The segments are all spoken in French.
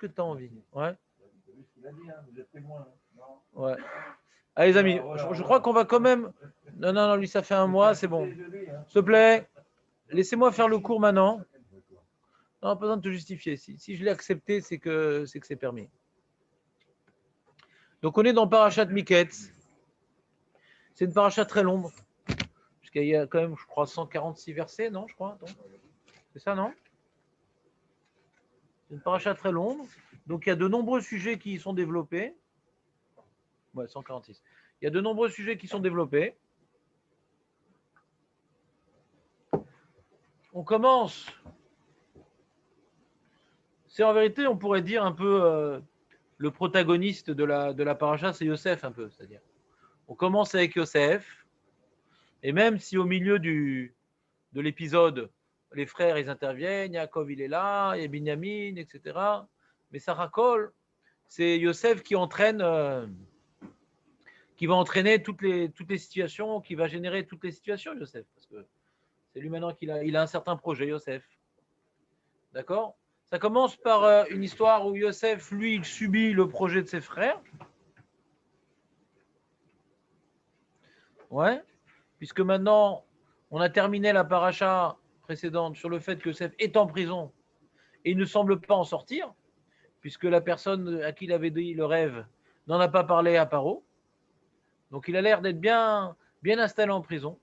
que tu as envie. Ouais. Il a dit, hein, vous êtes témoin. Ouais. Allez, les amis, je crois qu'on va quand même. Non, non, non, lui, ça fait un mois, c'est bon. S'il te plaît, laissez-moi faire le cours maintenant. Non, pas besoin de te justifier. Si je l'ai accepté, c'est que c'est permis. Donc, on est dans Parashat Miketz. C'est une paracha très longue. Puisqu'il y a quand même, je crois, 146 versets, non, je crois. C'est ça, non? C'est une paracha très longue. Donc, il y a de nombreux sujets qui y sont développés. Ouais, 146. Il y a de nombreux sujets qui sont développés. On commence. C'est en vérité, on pourrait dire un peu le protagoniste de la paracha, c'est Yosef un peu. C'est-à-dire, on commence avec Yosef. Et même si au milieu de l'épisode, les frères, ils interviennent, Yaakov, il est là, il y a Binyamin, etc. Mais ça racole. C'est Yosef qui qui va entraîner toutes les situations, qui va générer toutes les situations, Yosef. Parce que c'est lui maintenant il a un certain projet, Yosef. D'accord? Ça commence par une histoire où Yosef, lui, il subit le projet de ses frères. Ouais. Puisque maintenant, on a terminé la paracha précédente sur le fait que Yosef est en prison et il ne semble pas en sortir, puisque la personne à qui il avait dit le rêve n'en a pas parlé à Paro. Donc il a l'air d'être bien installé en prison.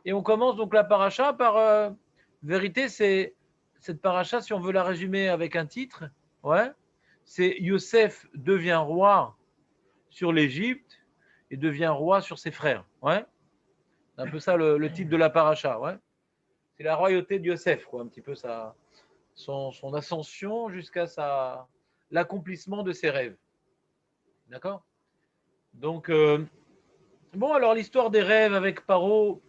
Et on commence donc la paracha par vérité, c'est cette paracha, si on veut la résumer avec un titre, ouais, c'est Yosef devient roi sur l'Égypte et devient roi sur ses frères. Ouais, c'est un peu ça le titre de la paracha. Ouais, c'est la royauté de Yosef, quoi, un petit peu son ascension jusqu'à l'accomplissement de ses rêves. D'accord. Donc bon, alors l'histoire des rêves avec Paro,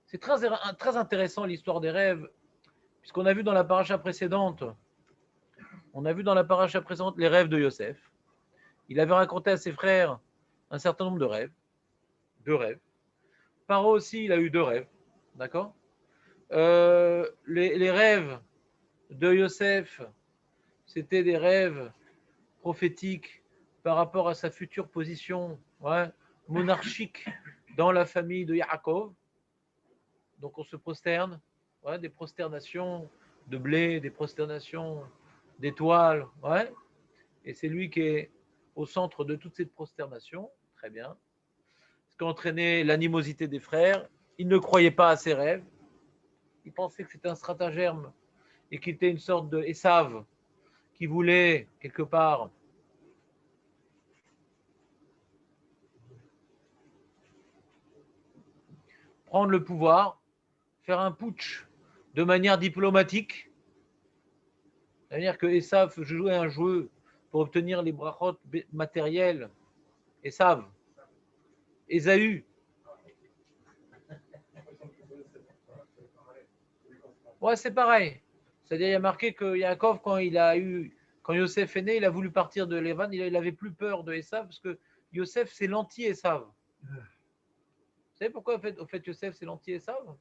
c'est très intéressant l'histoire des rêves, puisqu'on a vu dans la paracha précédente, les rêves de Yosef. Il avait raconté à ses frères un certain nombre de rêves, deux rêves. Paro aussi, il a eu deux rêves, d'accord. Les rêves de Yosef, c'était des rêves prophétiques par rapport à sa future position, ouais, monarchique dans la famille de Yaakov. Donc on se prosterne, ouais, des prosternations de blé, des prosternations d'étoiles, ouais. Et c'est lui qui est au centre de toute cette prosternation, très bien. Ce qui a entraîné l'animosité des frères. Ils ne croyaient pas à ses rêves. Ils pensaient que c'était un stratagème et qu'il était une sorte de Esav qui voulait quelque part prendre le pouvoir, faire un putsch de manière diplomatique. C'est-à-dire que Esav jouait un jeu pour obtenir les brachot matériels. Esav, Ésaü. Ouais, c'est pareil. C'est-à-dire, il y a marqué que Yaakov, quand Yosef est né, il a voulu partir de Lévan, il avait plus peur de Esav parce que Yosef, c'est l'anti-Esav. Vous savez pourquoi, au fait Yosef, c'est l'anti-Esav?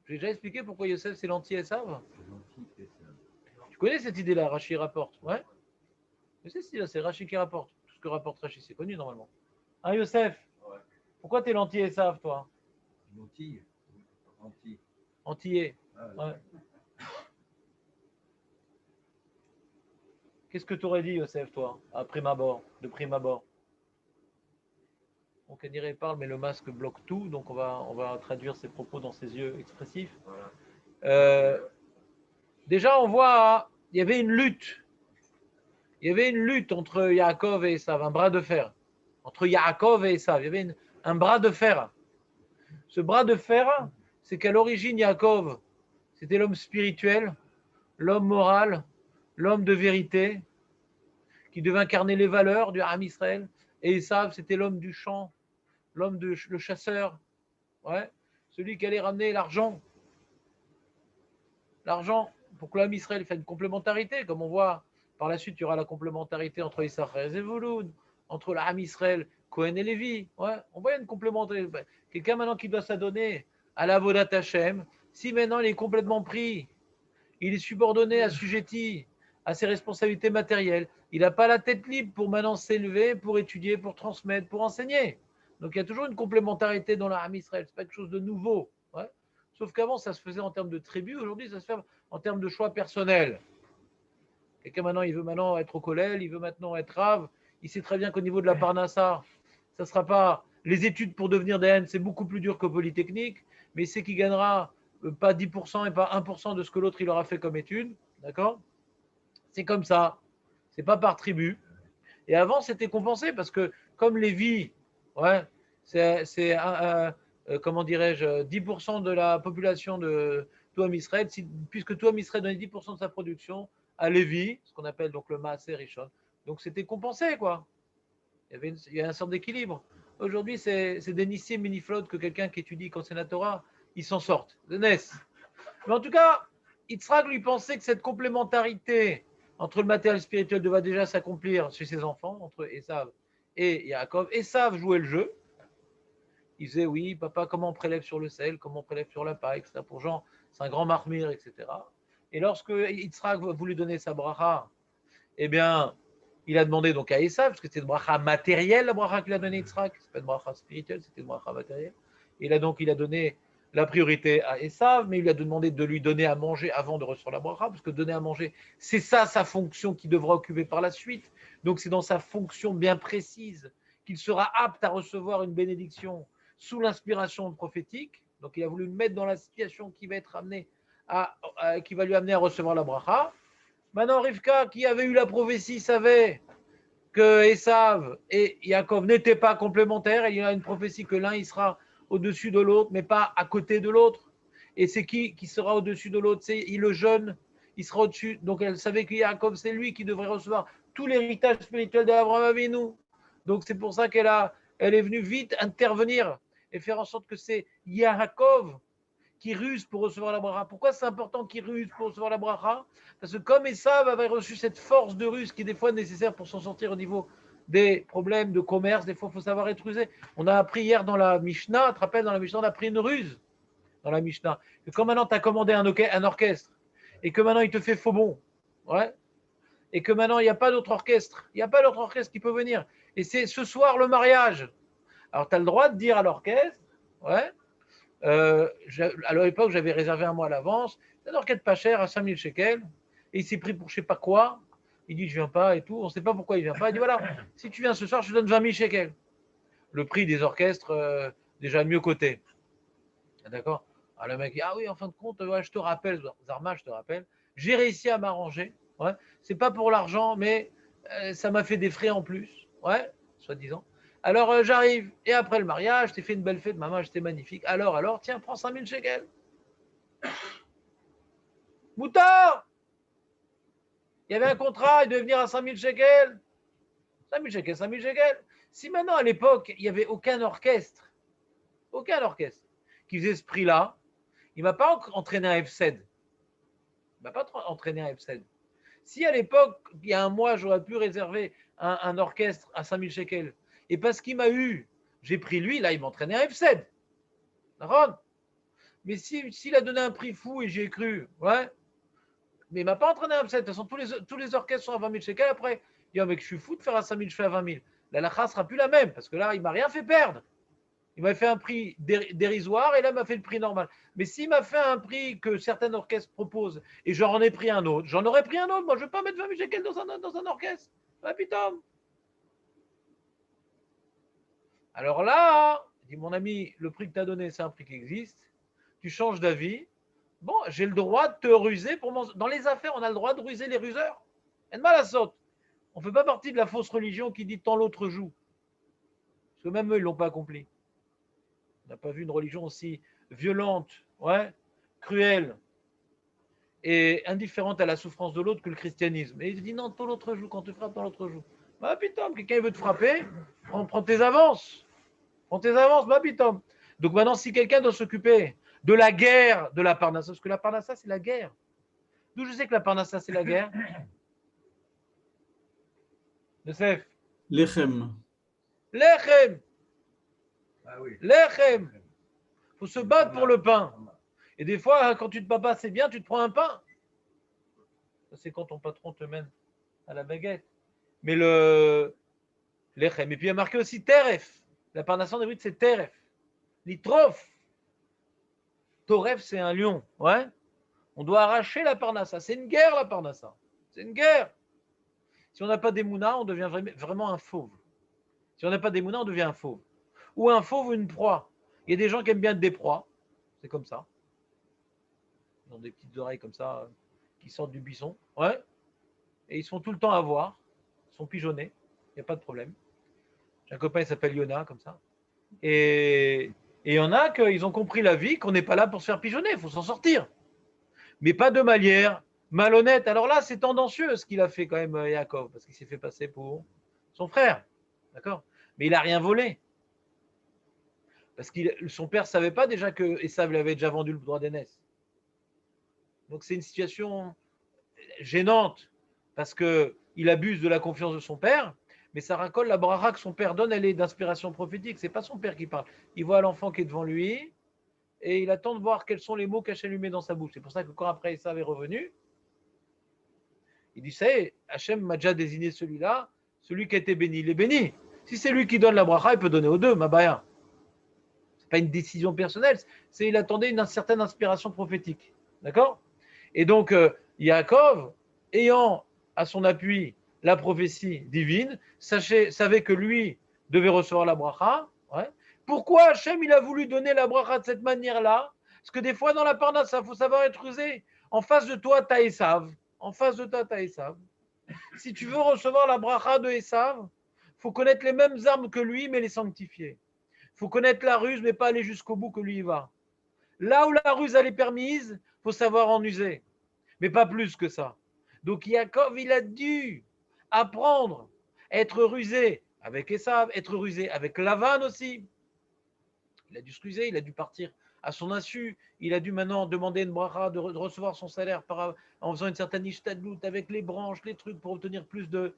J'ai déjà expliqué pourquoi Yosef, c'est l'anti-Esav. Tu connais cette idée-là, Rachi rapporte, ouais? Mais c'est Rachi qui rapporte. Tout ce que rapporte Rachi, c'est connu normalement. Hein, Yosef? Ouais. Pourquoi t'es l'anti-Esav, toi? Antillais. Ouais. Qu'est-ce que tu aurais dit, Yosef, toi, de prime abord? Donc, Kenire parle, mais le masque bloque tout, donc on va traduire ses propos dans ses yeux expressifs. Voilà. Déjà, on voit, il y avait une lutte. Il y avait une lutte entre Yaakov et Esav, un bras de fer. Entre Yaakov et Esav, il y avait un bras de fer. Ce bras de fer, c'est qu'à l'origine, Yaakov, c'était l'homme spirituel, l'homme moral, l'homme de vérité, qui devait incarner les valeurs du Ham Israël. Et Esav, c'était l'homme du champ, le chasseur, ouais, celui qui allait ramener l'argent. L'argent, pour que l'homme Israël fasse une complémentarité, comme on voit par la suite, il y aura la complémentarité entre Issachar et Zevulun, entre l'Am Israël, Cohen et Lévi. Ouais, on voit une complémentarité. Quelqu'un maintenant qui doit s'adonner à la Vodat Hashem, si maintenant il est complètement pris, il est subordonné, assujetti à ses responsabilités matérielles. Il n'a pas la tête libre pour maintenant s'élever, pour étudier, pour transmettre, pour enseigner. Donc il y a toujours une complémentarité dans l'Arme Israël. Ce n'est pas quelque chose de nouveau. Ouais. Sauf qu'avant, ça se faisait en termes de tribu. Aujourd'hui, ça se fait en termes de choix personnels. Quelqu'un maintenant, il veut maintenant être au collège, il veut maintenant être rave. Il sait très bien qu'au niveau de la Parnassa, ça ne sera pas les études pour devenir DN, c'est beaucoup plus dur que Polytechnique, mais il sait qu'il gagnera pas 10% et pas 1% de ce que l'autre il aura fait comme étude. D'accord? C'est comme ça. C'est pas par tribu. Et avant, c'était compensé parce que comme Lévi, ouais, c'est comment dirais-je, 10% de la population de Touam Israël, puisque Touam Israël donnait 10% de sa production à Lévi, ce qu'on appelle donc le Maaseh Rishon. Donc c'était compensé, quoi. Il y a une sorte d'équilibre. Aujourd'hui, c'est des Nissim Miniflot que quelqu'un qui étudie quand c'est la Torah, ils s'en sortent. De Nes. Mais en tout cas, Yitzhak lui pensait que cette complémentarité entre le matériel spirituel devait déjà s'accomplir chez ses enfants, entre Esav et Yaakov. Esav jouait le jeu. Il disait, oui, papa, comment on prélève sur le sel, comment on prélève sur la paille, etc. Pour Jean, c'est un grand marmire, etc. Et lorsque Yitzhak voulait donner sa bracha, eh bien, il a demandé donc à Esav, parce que c'était une bracha matérielle, la bracha qu'il a donnée Yitzhak. C'est pas une bracha spirituelle, c'était une bracha matérielle. Il a donné la priorité à Esav, mais il a demandé de lui donner à manger avant de recevoir la bracha, parce que donner à manger, c'est ça sa fonction qu'il devra occuper par la suite. Donc c'est dans sa fonction bien précise qu'il sera apte à recevoir une bénédiction sous l'inspiration prophétique. Donc il a voulu le mettre dans la situation qui va être amenée qui va lui amener à recevoir la bracha. Maintenant, Rivka, qui avait eu la prophétie, savait que Esav et Yaakov n'étaient pas complémentaires. Il y a une prophétie que l'un il sera au-dessus de l'autre, mais pas à côté de l'autre. Et c'est qui sera au-dessus de l'autre? C'est le jeune, il sera au-dessus. Donc elle savait que Yaakov, c'est lui qui devrait recevoir tout l'héritage spirituel d'Abraham Avinu. Donc c'est pour ça elle est venue vite intervenir et faire en sorte que c'est Yaakov qui ruse pour recevoir la bracha. Pourquoi c'est important qu'il ruse pour recevoir la bracha? Parce que comme Esav avait reçu cette force de ruse qui est des fois nécessaire pour s'en sortir au niveau des problèmes de commerce, des fois il faut savoir être rusé. On a appris hier dans la Mishnah, tu te rappelles, dans la Mishnah, on a appris une ruse dans la Mishnah. Que quand maintenant tu as commandé un orchestre et que maintenant il te fait faux bon, ouais, et que maintenant il n'y a pas d'autre orchestre, il n'y a pas d'autre orchestre qui peut venir. Et c'est ce soir le mariage. Alors tu as le droit de dire à l'orchestre, ouais, à l'époque, j'avais réservé un mois à l'avance. C'est un orchestre pas cher, à 5000 shekels. Et il s'est pris pour je sais pas quoi. Il dit, je viens pas et tout. On ne sait pas pourquoi il vient pas. Il dit, voilà, si tu viens ce soir, je te donne 20 000 shekels. Le prix des orchestres, déjà mieux coté. D'accord? Alors le mec dit, ah oui, en fin de compte, ouais, je te rappelle, Zarma, je te rappelle. J'ai réussi à m'arranger. Ouais. C'est pas pour l'argent, mais ça m'a fait des frais en plus. Ouais, soi-disant. Alors j'arrive, et après le mariage, t'ai fait une belle fête, maman, j'étais magnifique. Alors, tiens, prends 5000 shekels. Moutard, il y avait un contrat, il devait venir à 5000 shekels. 5000 shekels, 5000 shekels. Si maintenant, à l'époque, il n'y avait aucun orchestre qui faisait ce prix-là, il ne m'a pas entraîné un F7. Il ne m'a pas entraîné un F7. Si à l'époque, il y a un mois, j'aurais pu réserver un orchestre à 5000 shekels, et parce qu'il m'a eu, j'ai pris lui, là, il m'entraînait un F7. D'accord? Mais s'il a donné un prix fou et j'ai cru, ouais, mais il ne m'a pas entraîné un F7. De toute façon, tous les orchestres sont à 20 000 shekels. Après, il dit, oh, mec, je suis fou de faire à 5 000, je fais à 20 000. La lacha ne sera plus la même, parce que là, il ne m'a rien fait perdre. Il m'a fait un prix dérisoire et là, il m'a fait le prix normal. Mais s'il m'a fait un prix que certains orchestres proposent et j'en ai pris un autre, j'en aurais pris un autre. Moi, je ne vais pas mettre 20 000 shekels dans un orchestre. Ah, putain. Alors là, dit mon ami, le prix que tu as donné, c'est un prix qui existe. Tu changes d'avis. Bon, j'ai le droit de te ruser. Dans les affaires, on a le droit de ruser les ruseurs. Et mal à saute. On ne fait pas partie de la fausse religion qui dit tant l'autre joue. Parce que même eux, ils ne l'ont pas accompli. On n'a pas vu une religion aussi violente, ouais, cruelle et indifférente à la souffrance de l'autre que le christianisme. Et il dit non, tant l'autre joue, quand tu frappes, tant l'autre joue. Bah putain, quelqu'un veut te frapper, prends tes avances. Prends tes avances, bah putain. Donc maintenant, si quelqu'un doit s'occuper de la guerre de la Parnassa, parce que la Parnassa, c'est la guerre. D'où je sais que la Parnassa, c'est la guerre? Youssef. Lechem. Lechem. Ah oui. Lechem. Il faut se battre pour le pain. Et des fois, quand tu te bats pas assez bien, tu te prends un pain. Ça, c'est quand ton patron te mène à la baguette. Mais le lechem. Et puis il y a marqué aussi teref. La parnassa en hébreu, c'est teref. Litrof. Toref, c'est un lion. Ouais. On doit arracher la parnassa. C'est une guerre, la parnassa. C'est une guerre. Si on n'a pas d'émouna, on devient vraiment un fauve. Si on n'a pas d'émouna, on devient un fauve. Ou un fauve ou une proie. Il y a des gens qui aiment bien être des proies. C'est comme ça. Ils ont des petites oreilles comme ça qui sortent du buisson. Ouais. Et ils sont tout le temps à voir. Ils sont pigeonnés. Il n'y a pas de problème. J'ai un copain, il s'appelle Yona, comme ça. Et il y en a qu'ils ont compris la vie, qu'on n'est pas là pour se faire pigeonner. Il faut s'en sortir. Mais pas de manière malhonnête. Alors là, c'est tendancieux ce qu'il a fait quand même, Yaakov, parce qu'il s'est fait passer pour son frère. D'accord. Mais il n'a rien volé. Parce que son père ne savait pas déjà que Esav lui avait déjà vendu le droit d'aînesse. Donc c'est une situation gênante parce qu'il abuse de la confiance de son père, mais ça racole la bracha que son père donne, elle est d'inspiration prophétique. C'est pas son père qui parle. Il voit l'enfant qui est devant lui et il attend de voir quels sont les mots qu'Hachem lui met dans sa bouche. C'est pour ça que quand après Esav est revenu, il dit, c'est Hachem m'a déjà désigné celui-là, celui qui a été béni, il est béni. Si c'est lui qui donne la bracha, il peut donner aux deux, Mabaya. C'est pas une décision personnelle, c'est il attendait une certaine inspiration prophétique. D'accord. Et donc, Yaakov, ayant à son appui la prophétie divine, savait que lui devait recevoir la bracha. Ouais. Pourquoi Hachem il a voulu donner la bracha de cette manière-là? Parce que des fois, dans la parnassa, il faut savoir être rusé. En face de toi, tu as Esav. En face de toi, tu as Esav. Si tu veux recevoir la bracha de Esav, il faut connaître les mêmes armes que lui, mais les sanctifier. Il faut connaître la ruse, mais pas aller jusqu'au bout que lui y va. Là où la ruse elle est permise, il faut savoir en user, mais pas plus que ça. Donc Yaakov, il a dû apprendre à être rusé avec Esav, être rusé avec Lavan aussi. Il a dû se ruser, il a dû partir à son insu. Il a dû maintenant demander une bracha de recevoir son salaire en faisant une certaine ishtadlout avec les branches, les trucs pour obtenir plus de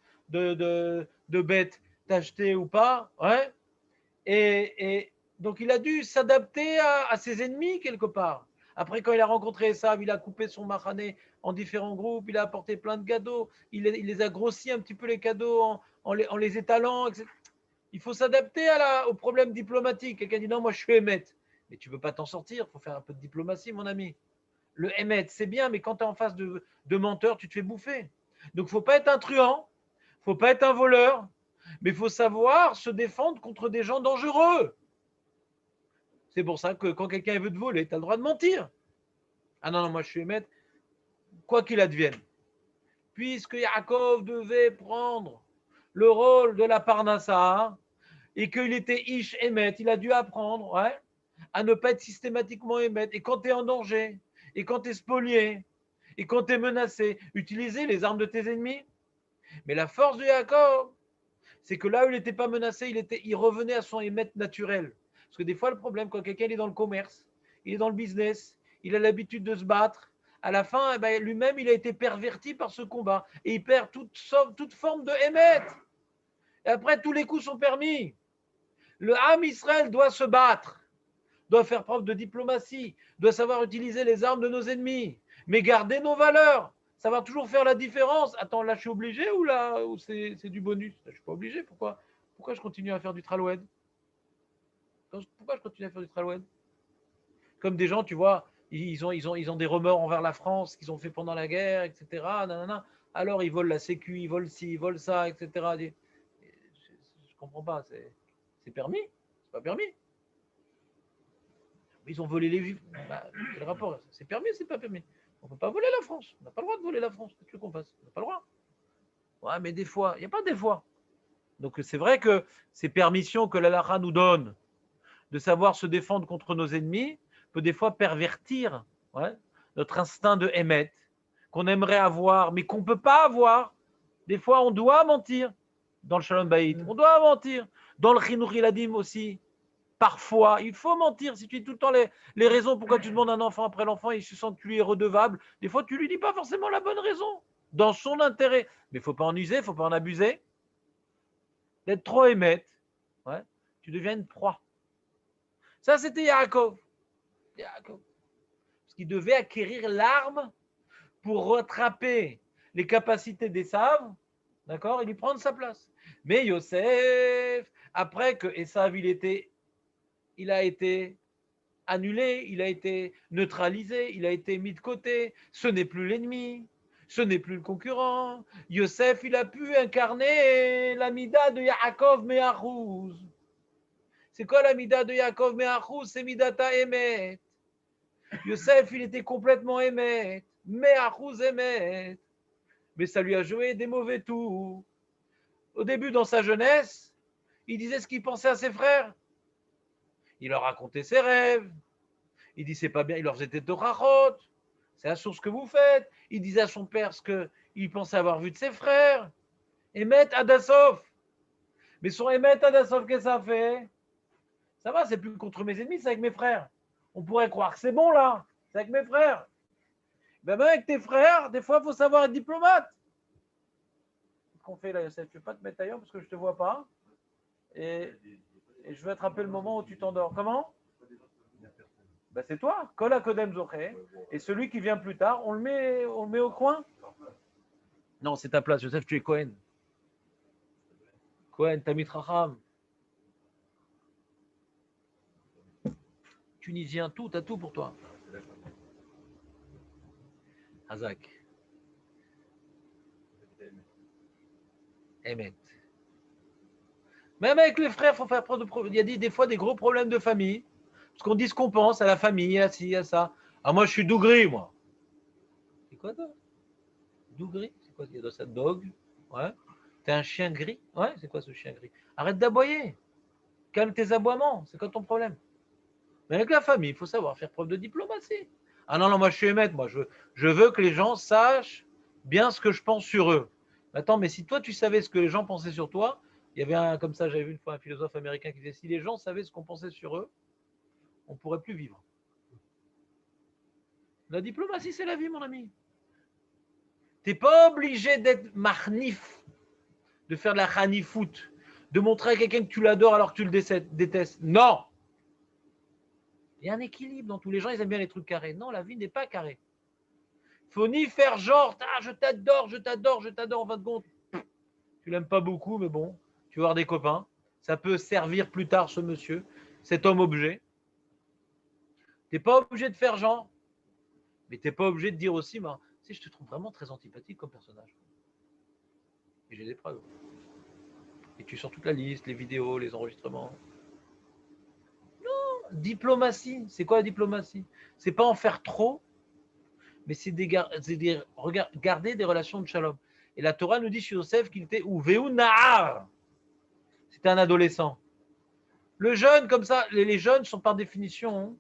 bêtes d'acheter ou pas. Ouais. Et donc il a dû s'adapter à ses ennemis quelque part. Après, quand il a rencontré Esav, il a coupé son machané en différents groupes, il a apporté plein de cadeaux, il les a grossis un petit peu les cadeaux en les étalant, etc. Il faut s'adapter aux problèmes diplomatiques. Quelqu'un dit non, moi je suis Emmet. Mais tu ne peux pas t'en sortir, il faut faire un peu de diplomatie, mon ami. Le Emmet, c'est bien, mais quand tu es en face de menteurs, tu te fais bouffer. Donc il ne faut pas être un truand, il ne faut pas être un voleur, mais il faut savoir se défendre contre des gens dangereux. C'est pour ça que quand quelqu'un veut te voler, tu as le droit de mentir. Ah non, non, moi je suis Emmet, quoi qu'il advienne. Puisque Yaakov devait prendre le rôle de la Parnassa et qu'il était Ish Emet, il a dû apprendre à ne pas être systématiquement Emet. Et quand tu es en danger, et quand tu es spolié, et quand tu es menacé, utiliser les armes de tes ennemis. Mais la force de Yaakov, c'est que là où il n'était pas menacé, il revenait à son émettre naturel. Parce que des fois, le problème, quand quelqu'un est dans le commerce, il est dans le business, il a l'habitude de se battre, à la fin, lui-même, il a été perverti par ce combat. Et il perd toute forme de émettre. Et après, tous les coups sont permis. Le Ham Israël doit se battre, doit faire preuve de diplomatie, doit savoir utiliser les armes de nos ennemis, mais garder nos valeurs. Ça va toujours faire la différence. Attends, là, je suis obligé ou là, ou c'est du bonus? Je ne suis pas obligé. Pourquoi je continue à faire du traloued? Pourquoi je continue à faire du traloued? Comme des gens, tu vois, ils ont des remords envers la France qu'ils ont fait pendant la guerre, etc. Nanana. Alors, ils volent la sécu, ils volent ci, ils volent ça, etc. Je ne comprends pas. C'est permis? C'est pas permis. Ils ont volé les vivres. Quel rapport? C'est permis ou c'est pas permis? On ne peut pas voler la France. On n'a pas le droit de voler la France. Qu'est-ce que tu veux qu'on fasse? On n'a pas le droit. Ouais, mais des fois, il n'y a pas des fois. Donc c'est vrai que ces permissions que l'Alaha nous donne de savoir se défendre contre nos ennemis peut des fois pervertir notre instinct de émettre qu'on aimerait avoir, mais qu'on ne peut pas avoir. Des fois, on doit mentir dans le Shalom Bayit. On doit mentir. Dans le Chinuch Iladim aussi. Parfois, il faut mentir. Si tu dis tout le temps les raisons pourquoi tu demandes un enfant après l'enfant, il se sent que tu lui es redevable. Des fois, tu lui dis pas forcément la bonne raison, dans son intérêt. Mais il ne faut pas en user, il ne faut pas en abuser. D'être trop émette, tu deviens une proie. Ça, c'était Yaakov. Parce qu'il devait acquérir l'arme pour rattraper les capacités d'Esav, d'accord, et lui prendre sa place. Mais Yosef, après que Esav, il a été annulé, il a été neutralisé, il a été mis de côté, ce n'est plus l'ennemi, ce n'est plus le concurrent. Yosef, il a pu incarner l'amida de Yaakov Me'achouz. C'est quoi l'amida de Yaakov Me'achouz? C'est Midata Emet. Yosef, il était complètement Emet, Me'achouz Emet. Mais ça lui a joué des mauvais tours. Au début, dans sa jeunesse, il disait ce qu'il pensait à ses frères. Il leur racontait ses rêves. Il dit c'est pas bien, il leur faisait des torachot. C'est la source que vous faites. Il disait à son père ce qu'il pensait avoir vu de ses frères. Emet Adassov. Mais son Emet Adassov, qu'est-ce que ça fait? Ça va, c'est plus contre mes ennemis, c'est avec mes frères. On pourrait croire que c'est bon là, c'est avec mes frères. Ben même avec tes frères, des fois, il faut savoir être diplomate. Qu'est-ce qu'on fait là, Yosef? Tu ne veux pas te mettre ailleurs parce que je ne te vois pas. Et je vais attraper le moment où tu t'endors. Comment? Ben c'est toi, Kol Kodem Zoché. Et celui qui vient plus tard, on le met au coin? Non, c'est ta place, Yosef, tu es Cohen. Cohen, Tamit Racham. Tunisien, tout, t'as tout pour toi. Hazak. Emet. Même avec les frères, il faut faire preuve de problème. Il y a des fois des gros problèmes de famille. Parce qu'on dit ce qu'on pense à la famille, à ci, à ça. Ah, moi, je suis Dougri, moi. C'est quoi, toi? Dougri? C'est quoi? Il y a dans ça, dog? Ouais. T'es un chien gris? Ouais, c'est quoi ce chien gris? Arrête d'aboyer. Calme tes aboiements. C'est quoi ton problème? Mais avec la famille, il faut savoir faire preuve de diplomatie. Ah non, non, moi, je suis émettre. Moi, je veux que les gens sachent bien ce que je pense sur eux. Attends, mais si toi, tu savais ce que les gens pensaient sur toi, il y avait comme ça, j'avais vu une fois un philosophe américain qui disait, si les gens savaient ce qu'on pensait sur eux, on ne pourrait plus vivre. La diplomatie, c'est la vie, mon ami. Tu n'es pas obligé d'être marnif, de faire de la khanifout, de montrer à quelqu'un que tu l'adores alors que tu le détestes. Non. Il y a un équilibre dans tous les gens, ils aiment bien les trucs carrés. Non, la vie n'est pas carrée. Il faut ni faire genre, ah, je t'adore, je t'adore, je t'adore, en fin de compte. Tu l'aimes pas beaucoup, mais bon, tu vas avoir des copains. Ça peut servir plus tard, ce monsieur, cet homme-objet. Tu n'es pas obligé de faire genre, mais tu n'es pas obligé de dire aussi, bah, tu sais, je te trouve vraiment très antipathique comme personnage. Et j'ai des preuves. Et tu sors toute la liste, les vidéos, les enregistrements. Non, diplomatie. C'est quoi la diplomatie? C'est pas en faire trop, mais c'est garder des relations de shalom. Et la Torah nous dit chez Yosef qu'il était Uveu Nahar. C'était un adolescent. Le jeune, comme ça, les jeunes sont par définition,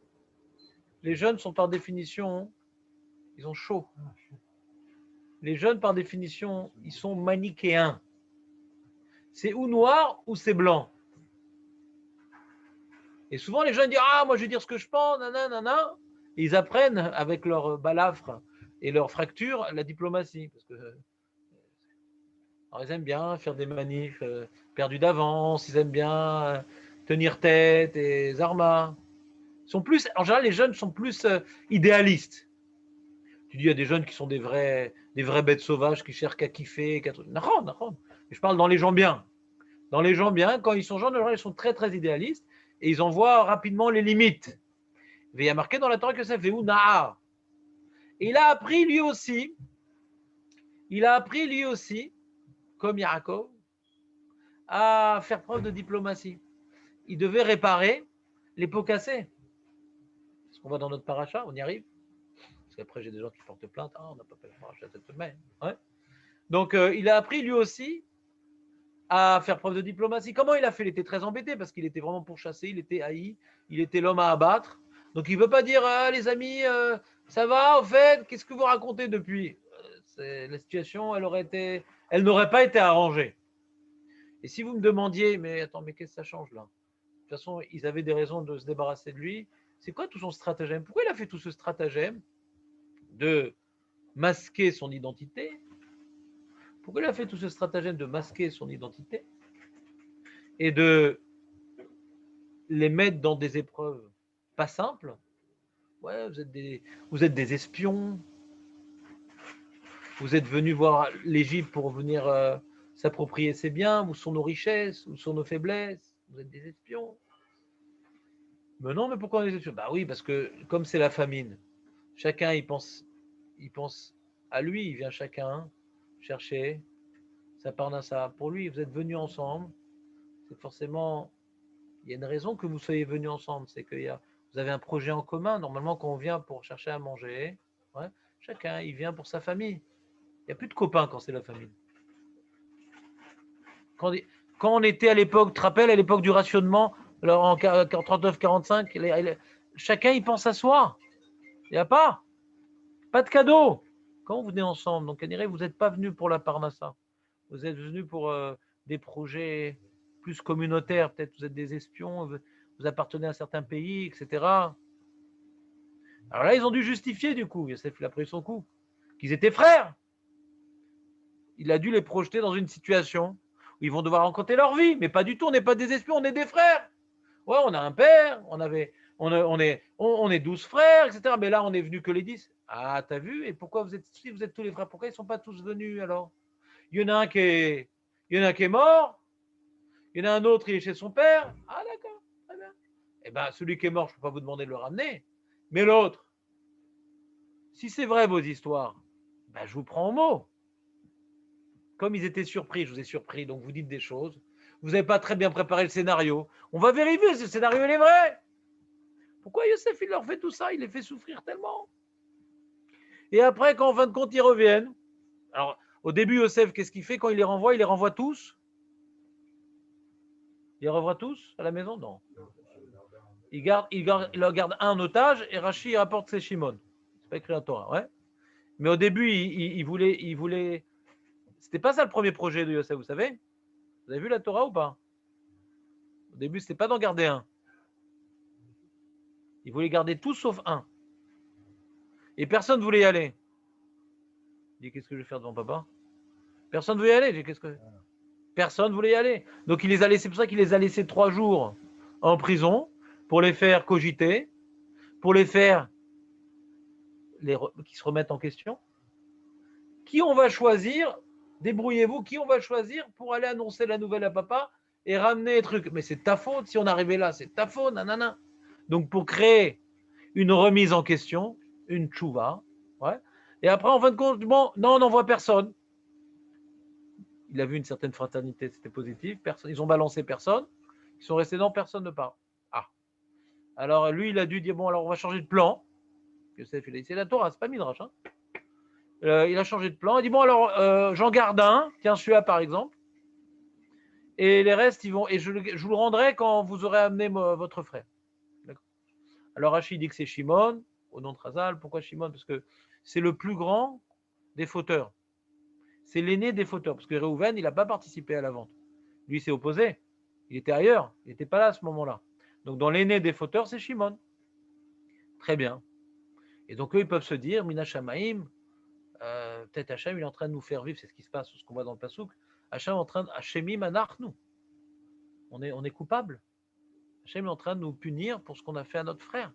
ils ont chaud. Les jeunes, par définition, ils sont manichéens. C'est ou noir ou c'est blanc. Et souvent, les jeunes disent ah, moi, je vais dire ce que je pense, nanana. Et ils apprennent avec leur balafre et leur fracture la diplomatie. Parce que, alors, ils aiment bien faire des manifs perdus d'avance, ils aiment bien tenir tête et zarma. En général, les jeunes sont plus idéalistes. Tu dis, il y a des jeunes qui sont des vrais bêtes sauvages qui cherchent qu'à kiffer. Non. Je parle dans les gens bien. Dans les gens bien, quand ils sont jeunes, ils sont très, très idéalistes et ils en voient rapidement les limites. Il y a marqué dans la Torah que ça fait Nahar. Et il a appris lui aussi, comme Yaakov, à faire preuve de diplomatie. Il devait réparer les pots cassés. C'est ce qu'on voit dans notre paracha, on y arrive. Parce qu'après, j'ai des gens qui portent plainte. Ah, on n'a pas fait le paracha cette semaine. Ouais. Donc, il a appris lui aussi à faire preuve de diplomatie. Comment il a fait? Il était très embêté parce qu'il était vraiment pourchassé, il était haï, il était l'homme à abattre. Donc, il ne veut pas dire ah, les amis, ça va, au fait, qu'est-ce que vous racontez depuis? La situation, elle n'aurait pas été arrangée. Et si vous me demandiez, mais attends, mais qu'est-ce que ça change là? De toute façon, ils avaient des raisons de se débarrasser de lui. C'est quoi tout son stratagème? Pourquoi il a fait tout ce stratagème de masquer son identité? Pourquoi il a fait tout ce stratagème de masquer son identité et de les mettre dans des épreuves pas simples? Ouais, vous êtes des espions. Vous êtes venu voir l'Égypte pour venir s'approprier ses biens, où sont nos richesses, où sont nos faiblesses. Vous êtes des espions. Mais non, mais pourquoi on est des espions? Bah oui, parce que comme c'est la famine, chacun il pense à lui, il vient chacun chercher sa parnassa. Pour lui, vous êtes venus ensemble, c'est forcément, il y a une raison que vous soyez venus ensemble, c'est que vous avez un projet en commun. Normalement, quand on vient pour chercher à manger, ouais, chacun, il vient pour sa famille. Il n'y a plus de copains quand c'est la famille. Quand, quand on était à l'époque, tu te rappelles, à l'époque du rationnement, alors en 39-45, chacun il pense à soi. Il n'y a pas de cadeau. Quand vous venez ensemble, donc on dirait vous n'êtes pas venus pour la parnassa. Vous êtes venus pour des projets plus communautaires. Peut-être vous êtes des espions, vous appartenez à certains pays, etc. Alors là, ils ont dû justifier du coup. Yosef, il a pris son coup. Qu'ils étaient frères. Il a dû les projeter dans une situation où ils vont devoir rencontrer leur vie. Mais pas du tout, on n'est pas des espions, on est des frères. Ouais, on a un père, on est 12 frères, etc. Mais là, on est venu que les 10. Ah, t'as vu? Et pourquoi vous êtes tous les frères? Pourquoi ils ne sont pas tous venus alors? Il y en a un qui est mort, il y en a un autre, il est chez son père. Ah, d'accord, très bien. Eh bien, celui qui est mort, je ne peux pas vous demander de le ramener. Mais l'autre, si c'est vrai vos histoires, ben, je vous prends au mot. Comme ils étaient surpris, je vous ai surpris, donc vous dites des choses. Vous n'avez pas très bien préparé le scénario. On va vérifier si le scénario il est vrai. Pourquoi Yosef, il leur fait tout ça? Il les fait souffrir tellement. Et après, quand en fin de compte, ils reviennent. Alors, au début, Yosef, qu'est-ce qu'il fait quand il les renvoie? Il les renvoie tous. Il les renvoie tous à la maison? Non. Il leur garde un en otage et Rachi rapporte c'est Shimon. C'est pas écrit en Torah, ouais. Mais au début, il voulait. C'était pas ça le premier projet de Yosef, vous savez? Vous avez vu la Torah ou pas? Au début, c'était pas d'en garder un. Il voulait garder tout sauf un. Et personne ne voulait y aller. Il dit, qu'est-ce que je vais faire devant papa? Personne ne voulait y aller. Dit, qu'est-ce que... Personne ne voulait y aller. Donc il les a laissés, c'est pour ça qu'il les a laissés 3 jours en prison pour les faire cogiter, pour les faire qui se remettent en question. Qui on va choisir? Débrouillez-vous. Qui on va choisir pour aller annoncer la nouvelle à papa et ramener les trucs? Mais c'est ta faute si on arrivait là. C'est ta faute, nanana. Donc pour créer une remise en question, une tchouva, ouais. Et après, en fin de compte, bon, non, on n'envoie personne. Il a vu une certaine fraternité, c'était positif. Personne, ils ont balancé personne. Ils sont restés dans personne ne part. Ah. Alors lui, il a dû dire bon, alors on va changer de plan. Yosef, il a dit c'est la Torah, c'est pas Midrash. Hein. Il a changé de plan. Il dit bon, alors j'en garde un. Tiens, celui-là par exemple. Et les restes, ils vont. Et je vous le rendrai quand vous aurez amené votre frère. Alors Rachid dit que c'est Shimon, au nom de Razal. Pourquoi Shimon? Parce que c'est le plus grand des fauteurs. C'est l'aîné des fauteurs. Parce que Reuven, il n'a pas participé à la vente. Lui, s'est opposé. Il était ailleurs. Il n'était pas là à ce moment-là. Donc, dans l'aîné des fauteurs, c'est Shimon. Très bien. Et donc, eux, ils peuvent se dire, Mina Shamaim, peut-être Hachem, il est en train de nous faire vivre, c'est ce qui se passe, ce qu'on voit dans le Passouk. Hachem est en train de, Hashemim anachnu. On est coupable. Hachem est en train de nous punir pour ce qu'on a fait à notre frère.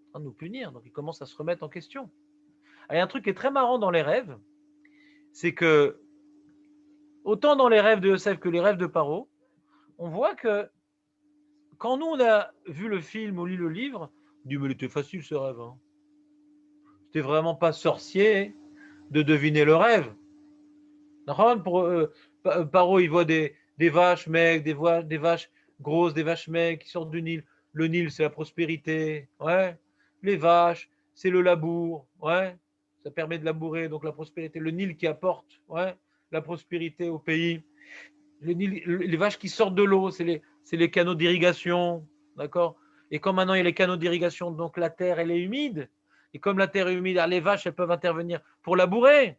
En train de nous punir. Donc, il commence à se remettre en question. Il y a un truc qui est très marrant dans les rêves, c'est que, autant dans les rêves de Yosef que les rêves de Paro, on voit que quand nous, on a vu le film ou lu le livre, on dit, mais il était facile ce rêve. Hein. C'était vraiment pas sorcier de deviner le rêve. Paro, il voit des vaches maigres, des vaches grosses, des vaches maigres qui sortent du Nil. Le Nil, c'est la prospérité. Ouais. Les vaches, c'est le labour. Ouais. Ça permet de labourer, donc la prospérité. Le Nil qui apporte ouais, la prospérité au pays. Les vaches qui sortent de l'eau, c'est les canaux d'irrigation. D'accord. Et comme maintenant il y a les canaux d'irrigation, donc la terre, elle est humide. Et comme la terre est humide, les vaches, elles peuvent intervenir pour labourer.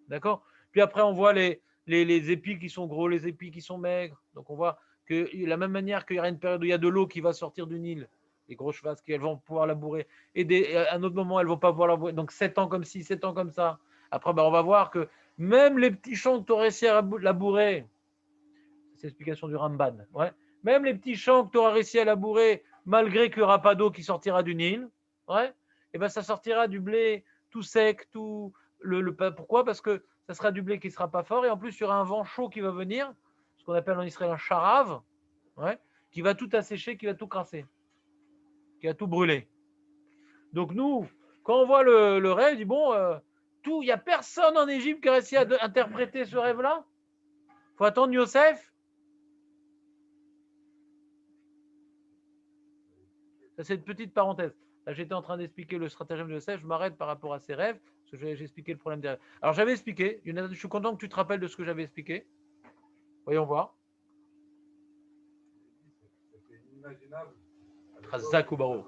D'accord. Puis après, on voit les épis qui sont gros, les épis qui sont maigres. Donc on voit que de la même manière qu'il y aura une période où il y a de l'eau qui va sortir du Nil, les grosses vaches, elles vont pouvoir labourer. Et à un autre moment, elles ne vont pas pouvoir labourer. Donc 7 ans comme ci, 7 ans comme ça. Après, on va voir que même les petits champs que tu aurais réussi à labourer, c'est l'explication du Ramban, ouais. Même les petits champs que tu auras réussi à labourer, malgré qu'il n'y aura pas d'eau qui sortira du Nil, ouais, et ben ça sortira du blé tout sec, tout Pourquoi? Parce que ça sera du blé qui ne sera pas fort et en plus il y aura un vent chaud qui va venir, ce qu'on appelle en Israël un charav, ouais, qui va tout assécher, qui va tout crasser, qui va tout brûler. Donc nous, quand on voit le rêve, on dit bon, il n'y a personne en Égypte qui a réussi à interpréter ce rêve-là. Il faut attendre Yosef. Ça, c'est une petite parenthèse. Là, j'étais en train d'expliquer le stratagème de Yosef. Je m'arrête par rapport à ses rêves, parce que j'ai expliqué le problème des rêves. Alors, j'avais expliqué. Je suis content que tu te rappelles de ce que j'avais expliqué. Voyons voir. C'est inimaginable. Razak ou Baro.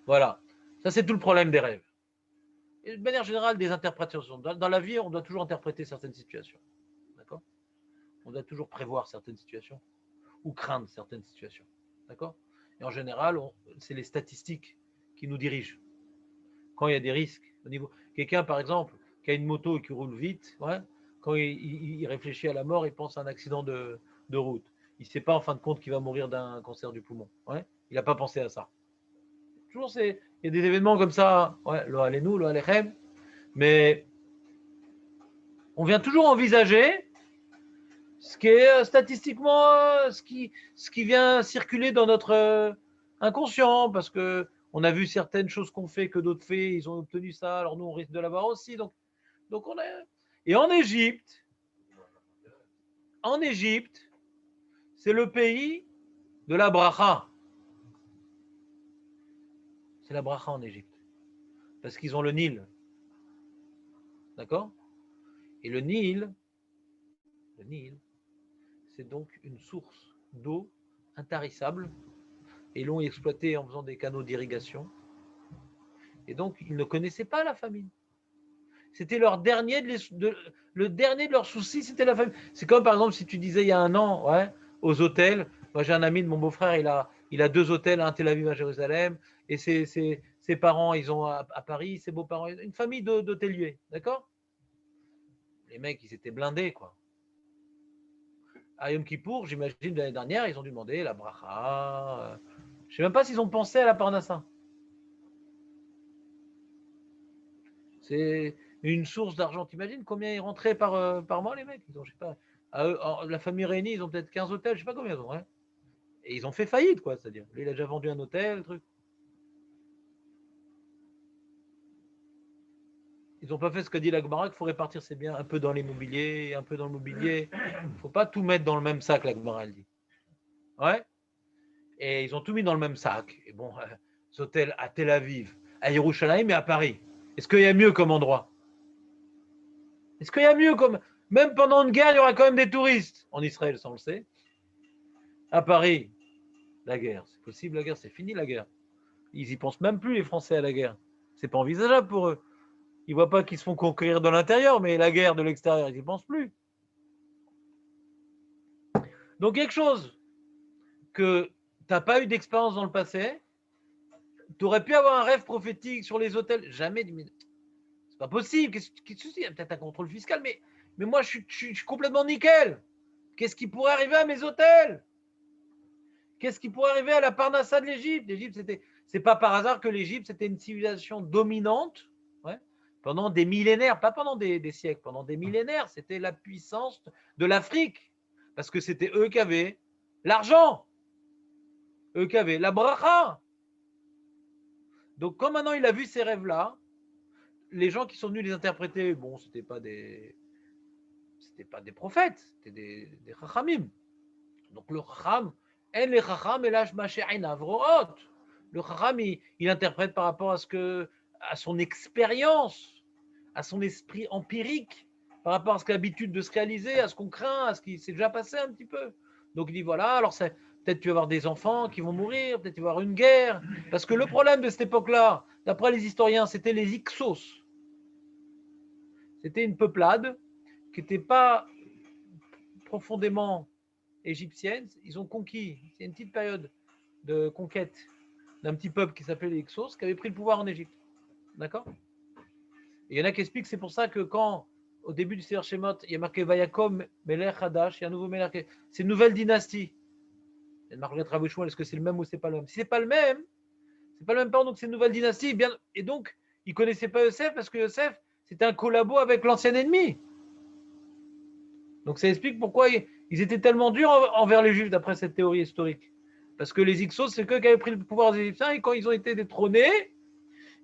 Voilà. Ça, c'est tout le problème des rêves. Et de manière générale, des interprétations. Dans la vie, on doit toujours interpréter certaines situations. D'accord? On doit toujours prévoir certaines situations ou craindre certaines situations. D'accord? Et en général, c'est les statistiques qui nous dirigent. Quand il y a des risques au niveau. Quelqu'un, par exemple, qui a une moto et qui roule vite, ouais, quand il réfléchit à la mort, il pense à un accident de route. Il ne sait pas en fin de compte qu'il va mourir d'un cancer du poumon. Ouais. Il n'a pas pensé à ça. Toujours, il y a des événements comme ça, ouais, lo alenu, lo alechem, mais on vient toujours envisager ce qui est statistiquement ce qui vient circuler dans notre inconscient, parce que on a vu certaines choses qu'on fait que d'autres fait, ils ont obtenu ça, alors nous on risque de l'avoir aussi. Donc on est. Et en Égypte, c'est le pays de la bracha. C'est la bracha en Égypte, parce qu'ils ont le Nil, d'accord? Et le Nil, c'est donc une source d'eau intarissable, et ils l'ont exploité en faisant des canaux d'irrigation. Et donc, ils ne connaissaient pas la famine. C'était le dernier de leurs soucis, c'était la famine. C'est comme par exemple si tu disais il y a un an, ouais, aux hôtels. Moi, j'ai un ami de mon beau-frère, il a 2 hôtels, un à Tel Aviv, à Jérusalem, et ses parents, ils ont à Paris, ses beaux-parents, une famille d'hôteliers, d'accord? Les mecs, ils étaient blindés, quoi. À Yom Kippour, j'imagine, l'année dernière, ils ont dû demander la bracha. Je ne sais même pas s'ils ont pensé à la parnassa. C'est une source d'argent. T'imagines combien ils rentraient par mois, les mecs? Ils ont, je sais pas, la famille réunie, ils ont peut-être 15 hôtels, je sais pas combien ils ont. Hein. Et ils ont fait faillite, quoi. C'est-à-dire, lui, il a déjà vendu un hôtel, le truc. Ils n'ont pas fait ce qu'a dit la Gemara, qu'il faut répartir ses biens un peu dans l'immobilier, un peu dans le mobilier. Il ne faut pas tout mettre dans le même sac, la Gemara, elle dit. Ouais. Et ils ont tout mis dans le même sac. Et bon, les hôtels à Tel Aviv, à Yerushalayim et à Paris. Est-ce qu'il y a mieux comme endroit? Est-ce qu'il y a mieux comme. Même pendant une guerre, il y aura quand même des touristes. En Israël, ça on le sait. À Paris, la guerre. C'est possible, la guerre, c'est fini la guerre. Ils y pensent même plus, les Français, à la guerre. C'est pas envisageable pour eux. Ils voient pas qu'ils se font conquérir de l'intérieur, mais la guerre de l'extérieur, ils y pensent plus. Donc quelque chose que tu n'as pas eu d'expérience dans le passé, tu aurais pu avoir un rêve prophétique sur les hôtels. Jamais. C'est pas possible. Qu'est-ce que c'est? Il y a peut-être un contrôle fiscal, mais moi, je suis complètement nickel. Qu'est-ce qui pourrait arriver à mes hôtels? Qu'est-ce qui pourrait arriver à la Parnassa de l'Égypte? L'Égypte, c'est pas par hasard que l'Égypte, c'était une civilisation dominante, ouais, pendant des millénaires, pas pendant des siècles, pendant des millénaires. C'était la puissance de l'Afrique, parce que c'était eux qui avaient l'argent, eux qui avaient la bracha. Donc, quand maintenant il a vu ces rêves-là, les gens qui sont venus les interpréter, bon, c'était pas des prophètes, c'était des chachamim. Donc le chacham, en les chacham elach mashe'inav ro'ot. Le chacham, il interprète par rapport à son expérience, à son esprit empirique, par rapport à ce qu'il a l'habitude de se réaliser, à ce qu'on craint, à ce qui s'est déjà passé un petit peu. Donc il dit voilà, alors peut-être tu vas avoir des enfants qui vont mourir, peut-être tu vas avoir une guerre. Parce que le problème de cette époque-là, d'après les historiens, c'était les Ixos. C'était une peuplade qui n'était pas profondément égyptienne. Ils ont conquis, c'est une petite période de conquête d'un petit peuple qui s'appelait les Hyksos, qui avait pris le pouvoir en Égypte. D'accord? Et il y en a qui expliquent que c'est pour ça que quand, au début du Sefer Shemot, il y a marqué Vayakom Melech Hadash, il y a un nouveau Melech, c'est une nouvelle dynastie. Et Margaret Rabouchouin, est-ce que c'est le même ou c'est pas le même? Si c'est pas le même, c'est pas le même temps, donc c'est une nouvelle dynastie. Bien, et donc, ils ne connaissaient pas Yosef parce que Yosef, c'était un collabo avec l'ancien ennemi. Donc ça explique pourquoi ils étaient tellement durs envers les Juifs, d'après cette théorie historique. Parce que les Hyksos, c'est eux qui avaient pris le pouvoir des Égyptiens, et quand ils ont été détrônés,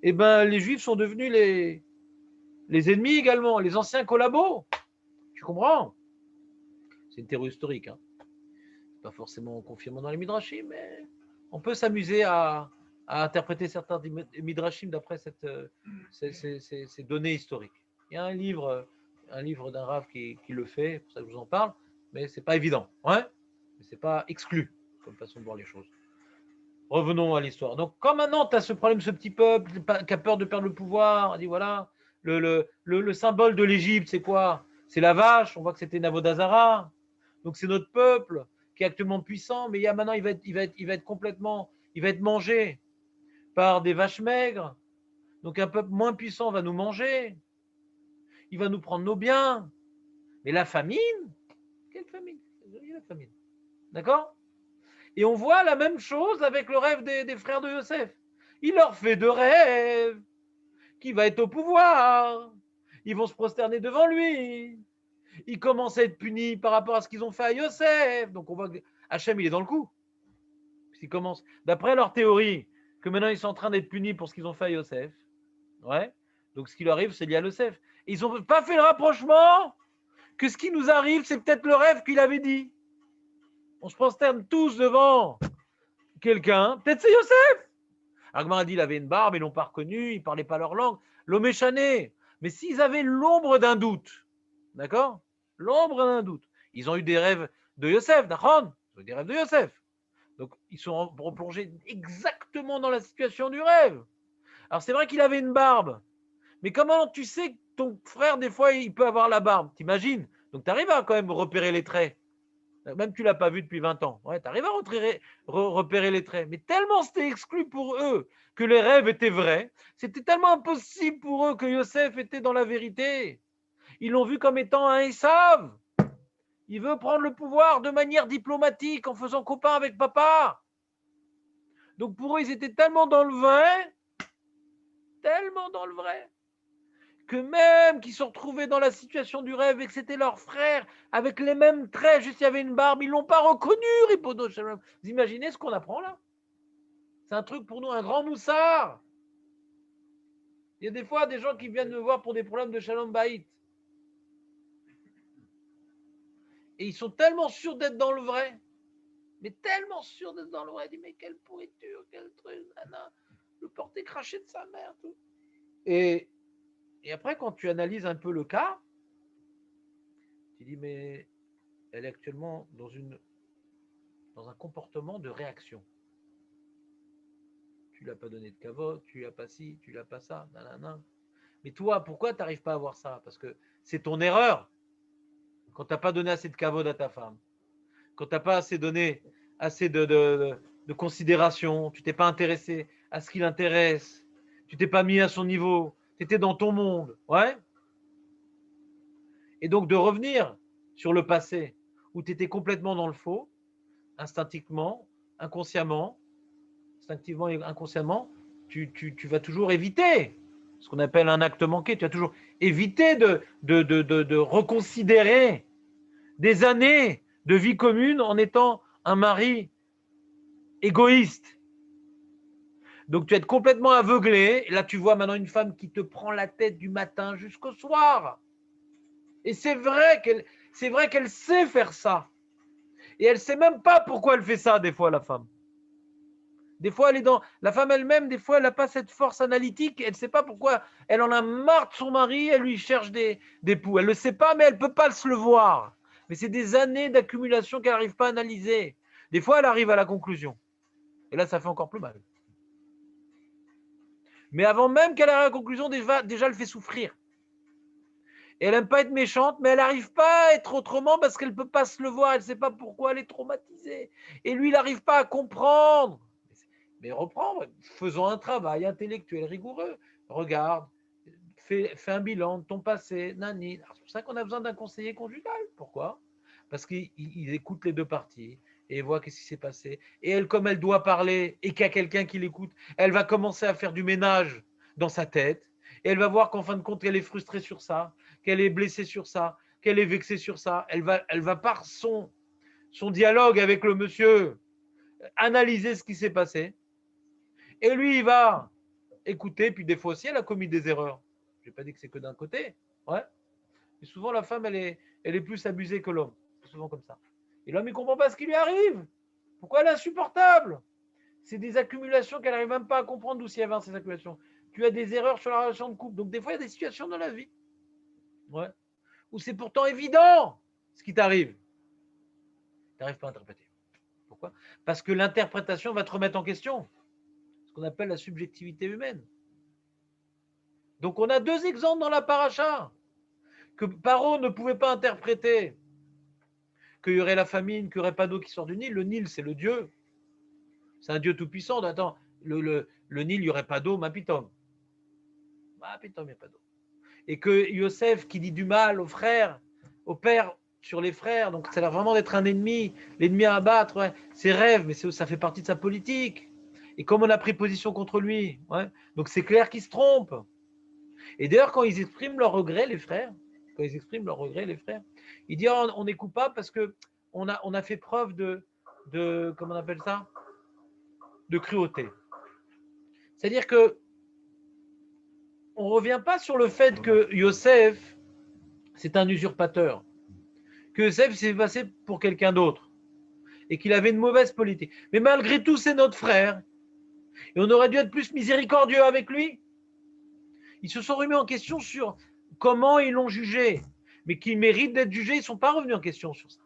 eh ben, les Juifs sont devenus les ennemis également, les anciens collabos. Tu comprends? C'est une théorie historique. Hein. Pas forcément confirmé dans les Midrashim, mais on peut s'amuser à interpréter certains Midrashim d'après ces données historiques. Il y a un livre d'un Rav qui le fait, c'est pour ça que je vous en parle, mais c'est pas évident. Ouais, mais c'est pas exclu comme façon de voir les choses. Revenons à l'histoire. Donc, quand maintenant tu as ce problème, ce petit peuple qui a peur de perdre le pouvoir, on dit voilà, le symbole de l'Égypte, c'est quoi? C'est la vache, on voit que c'était Navodazara. Donc, c'est notre peuple qui est actuellement puissant, mais maintenant, il va être mangé par des vaches maigres. Donc, un peuple moins puissant va nous manger. Il va nous prendre nos biens. Mais la famine, quelle famine? La famine. D'accord? Et on voit la même chose avec le rêve des frères de Yosef. Il leur fait deux rêves. Qui va être au pouvoir. Ils vont se prosterner devant lui. Ils commencent à être punis par rapport à ce qu'ils ont fait à Yosef. Donc on voit que Hachem, il est dans le coup. Ils commencent, d'après leur théorie, que maintenant ils sont en train d'être punis pour ce qu'ils ont fait à Yosef. Ouais. Donc ce qui leur arrive, c'est lié à Yosef. Et ils n'ont pas fait le rapprochement que ce qui nous arrive, c'est peut-être le rêve qu'il avait dit. On se prosterne tous devant quelqu'un. Peut-être c'est Yosef. Agmar a dit qu'il avait une barbe, ils ne l'ont pas reconnu, ils ne parlaient pas leur langue. L'Oméchané. Mais s'ils avaient l'ombre d'un doute, d'accord? L'ombre d'un doute. Ils ont eu des rêves de Yosef, d'accord? Ils ont eu des rêves de Yosef. Donc, ils sont replongés exactement dans la situation du rêve. Alors, c'est vrai qu'il avait une barbe. Mais comment tu sais que ton frère, des fois, il peut avoir la barbe? T'imagines? Donc, tu arrives à quand même repérer les traits. Même tu ne l'as pas vu depuis 20 ans. Ouais, tu arrives à repérer les traits. Mais tellement c'était exclu pour eux que les rêves étaient vrais. C'était tellement impossible pour eux que Yosef était dans la vérité. Ils l'ont vu comme étant un Esav. Il veut prendre le pouvoir de manière diplomatique en faisant copain avec papa. Donc pour eux, ils étaient tellement dans le vrai, que même qu'ils se retrouvaient dans la situation du rêve et que c'était leur frère avec les mêmes traits, juste il y avait une barbe, ils ne l'ont pas reconnu, Ripodo Shalom. Vous imaginez ce qu'on apprend là? C'est un truc pour nous, un grand moussard. Il y a des fois des gens qui viennent me voir pour des problèmes de Shalom Baït. Et ils sont tellement sûrs d'être dans le vrai. Mais tellement sûrs d'être dans le vrai. Ils disent, mais quelle pourriture, quel truc, nana. Le porter craché de sa mère, tout. Et après, quand tu analyses un peu le cas, tu dis, mais elle est actuellement dans un comportement de réaction. Tu ne l'as pas donné de kavod, tu ne l'as pas ci, tu ne l'as pas ça, nanana. Mais toi, pourquoi tu n'arrives pas à voir ça? Parce que c'est ton erreur. Quand tu n'as pas donné assez de kavod à ta femme, quand tu n'as pas donné assez de considération, tu t'es pas intéressé à ce qui l'intéresse, tu t'es pas mis à son niveau, tu étais dans ton monde, ouais. Et donc de revenir sur le passé où tu étais complètement dans le faux, instinctivement, inconsciemment, instinctivement et inconsciemment, tu vas toujours éviter ce qu'on appelle un acte manqué. Tu vas toujours éviter de reconsidérer des années de vie commune en étant un mari égoïste. Donc tu vas être complètement aveuglé. Et là, tu vois maintenant une femme qui te prend la tête du matin jusqu'au soir. Et c'est vrai qu'elle sait faire ça. Et elle ne sait même pas pourquoi elle fait ça, des fois, la femme. Des fois, la femme elle-même, des fois, elle n'a pas cette force analytique. Elle ne sait pas pourquoi. Elle en a marre de son mari. Elle lui cherche des poux. Elle ne le sait pas, mais elle ne peut pas se le voir. Mais c'est des années d'accumulation qu'elle n'arrive pas à analyser. Des fois, elle arrive à la conclusion. Et là, ça fait encore plus mal. Mais avant même qu'elle arrive à la conclusion, déjà elle fait souffrir. Et elle n'aime pas être méchante, mais elle n'arrive pas à être autrement parce qu'elle ne peut pas se le voir. Elle ne sait pas pourquoi elle est traumatisée. Et lui, il n'arrive pas à comprendre. Mais reprendre, faisons un travail intellectuel rigoureux. Regarde, fais un bilan de ton passé, nani. C'est pour ça qu'on a besoin d'un conseiller conjugal. Pourquoi? Parce qu'il écoute les deux parties et voit qu'est-ce qui s'est passé. Et elle, comme elle doit parler et qu'il y a quelqu'un qui l'écoute, elle va commencer à faire du ménage dans sa tête. Et elle va voir qu'en fin de compte, elle est frustrée sur ça, qu'elle est blessée sur ça, qu'elle est vexée sur ça. Elle va par son dialogue avec le monsieur analyser ce qui s'est passé. Et lui, il va écouter. Puis des fois aussi, elle a commis des erreurs. Je n'ai pas dit que c'est que d'un côté. Ouais. Mais souvent, la femme, elle est plus abusée que l'homme. C'est souvent comme ça. Et l'homme, il ne comprend pas ce qui lui arrive. Pourquoi elle est insupportable? C'est des accumulations qu'elle n'arrive même pas à comprendre d'où s'y avait ces accumulations. Tu as des erreurs sur la relation de couple. Donc, des fois, il y a des situations dans la vie. Ouais. Où c'est pourtant évident ce qui t'arrive. Tu n'arrives pas à interpréter. Pourquoi? Parce que l'interprétation va te remettre en question. Ce qu'on appelle la subjectivité humaine. Donc, on a deux exemples dans la paracha que Paro ne pouvait pas interpréter. Qu'il y aurait la famine, qu'il n'y aurait pas d'eau qui sort du Nil. Le Nil, c'est le Dieu. C'est un Dieu tout-puissant. Attends, le Nil, il n'y aurait pas d'eau, ma pitom. Ma pitom, il n'y a pas d'eau. Et que Yosef, qui dit du mal aux frères, au père sur les frères, donc ça a l'air vraiment d'être un ennemi, l'ennemi à abattre, ouais. Ses rêves, mais ça fait partie de sa politique. Et comme on a pris position contre lui, ouais, donc c'est clair qu'il se trompe. Et d'ailleurs, quand ils expriment leur regret, les frères, ils disent oh, on est coupable parce que on a fait preuve de comment on appelle ça, de cruauté. C'est-à-dire que on ne revient pas sur le fait que Yosef, c'est un usurpateur, que Yosef s'est passé pour quelqu'un d'autre et qu'il avait une mauvaise politique. Mais malgré tout, c'est notre frère et on aurait dû être plus miséricordieux avec lui. Ils se sont remis en question sur comment ils l'ont jugé, mais qu'ils méritent d'être jugés, ils ne sont pas revenus en question sur ça.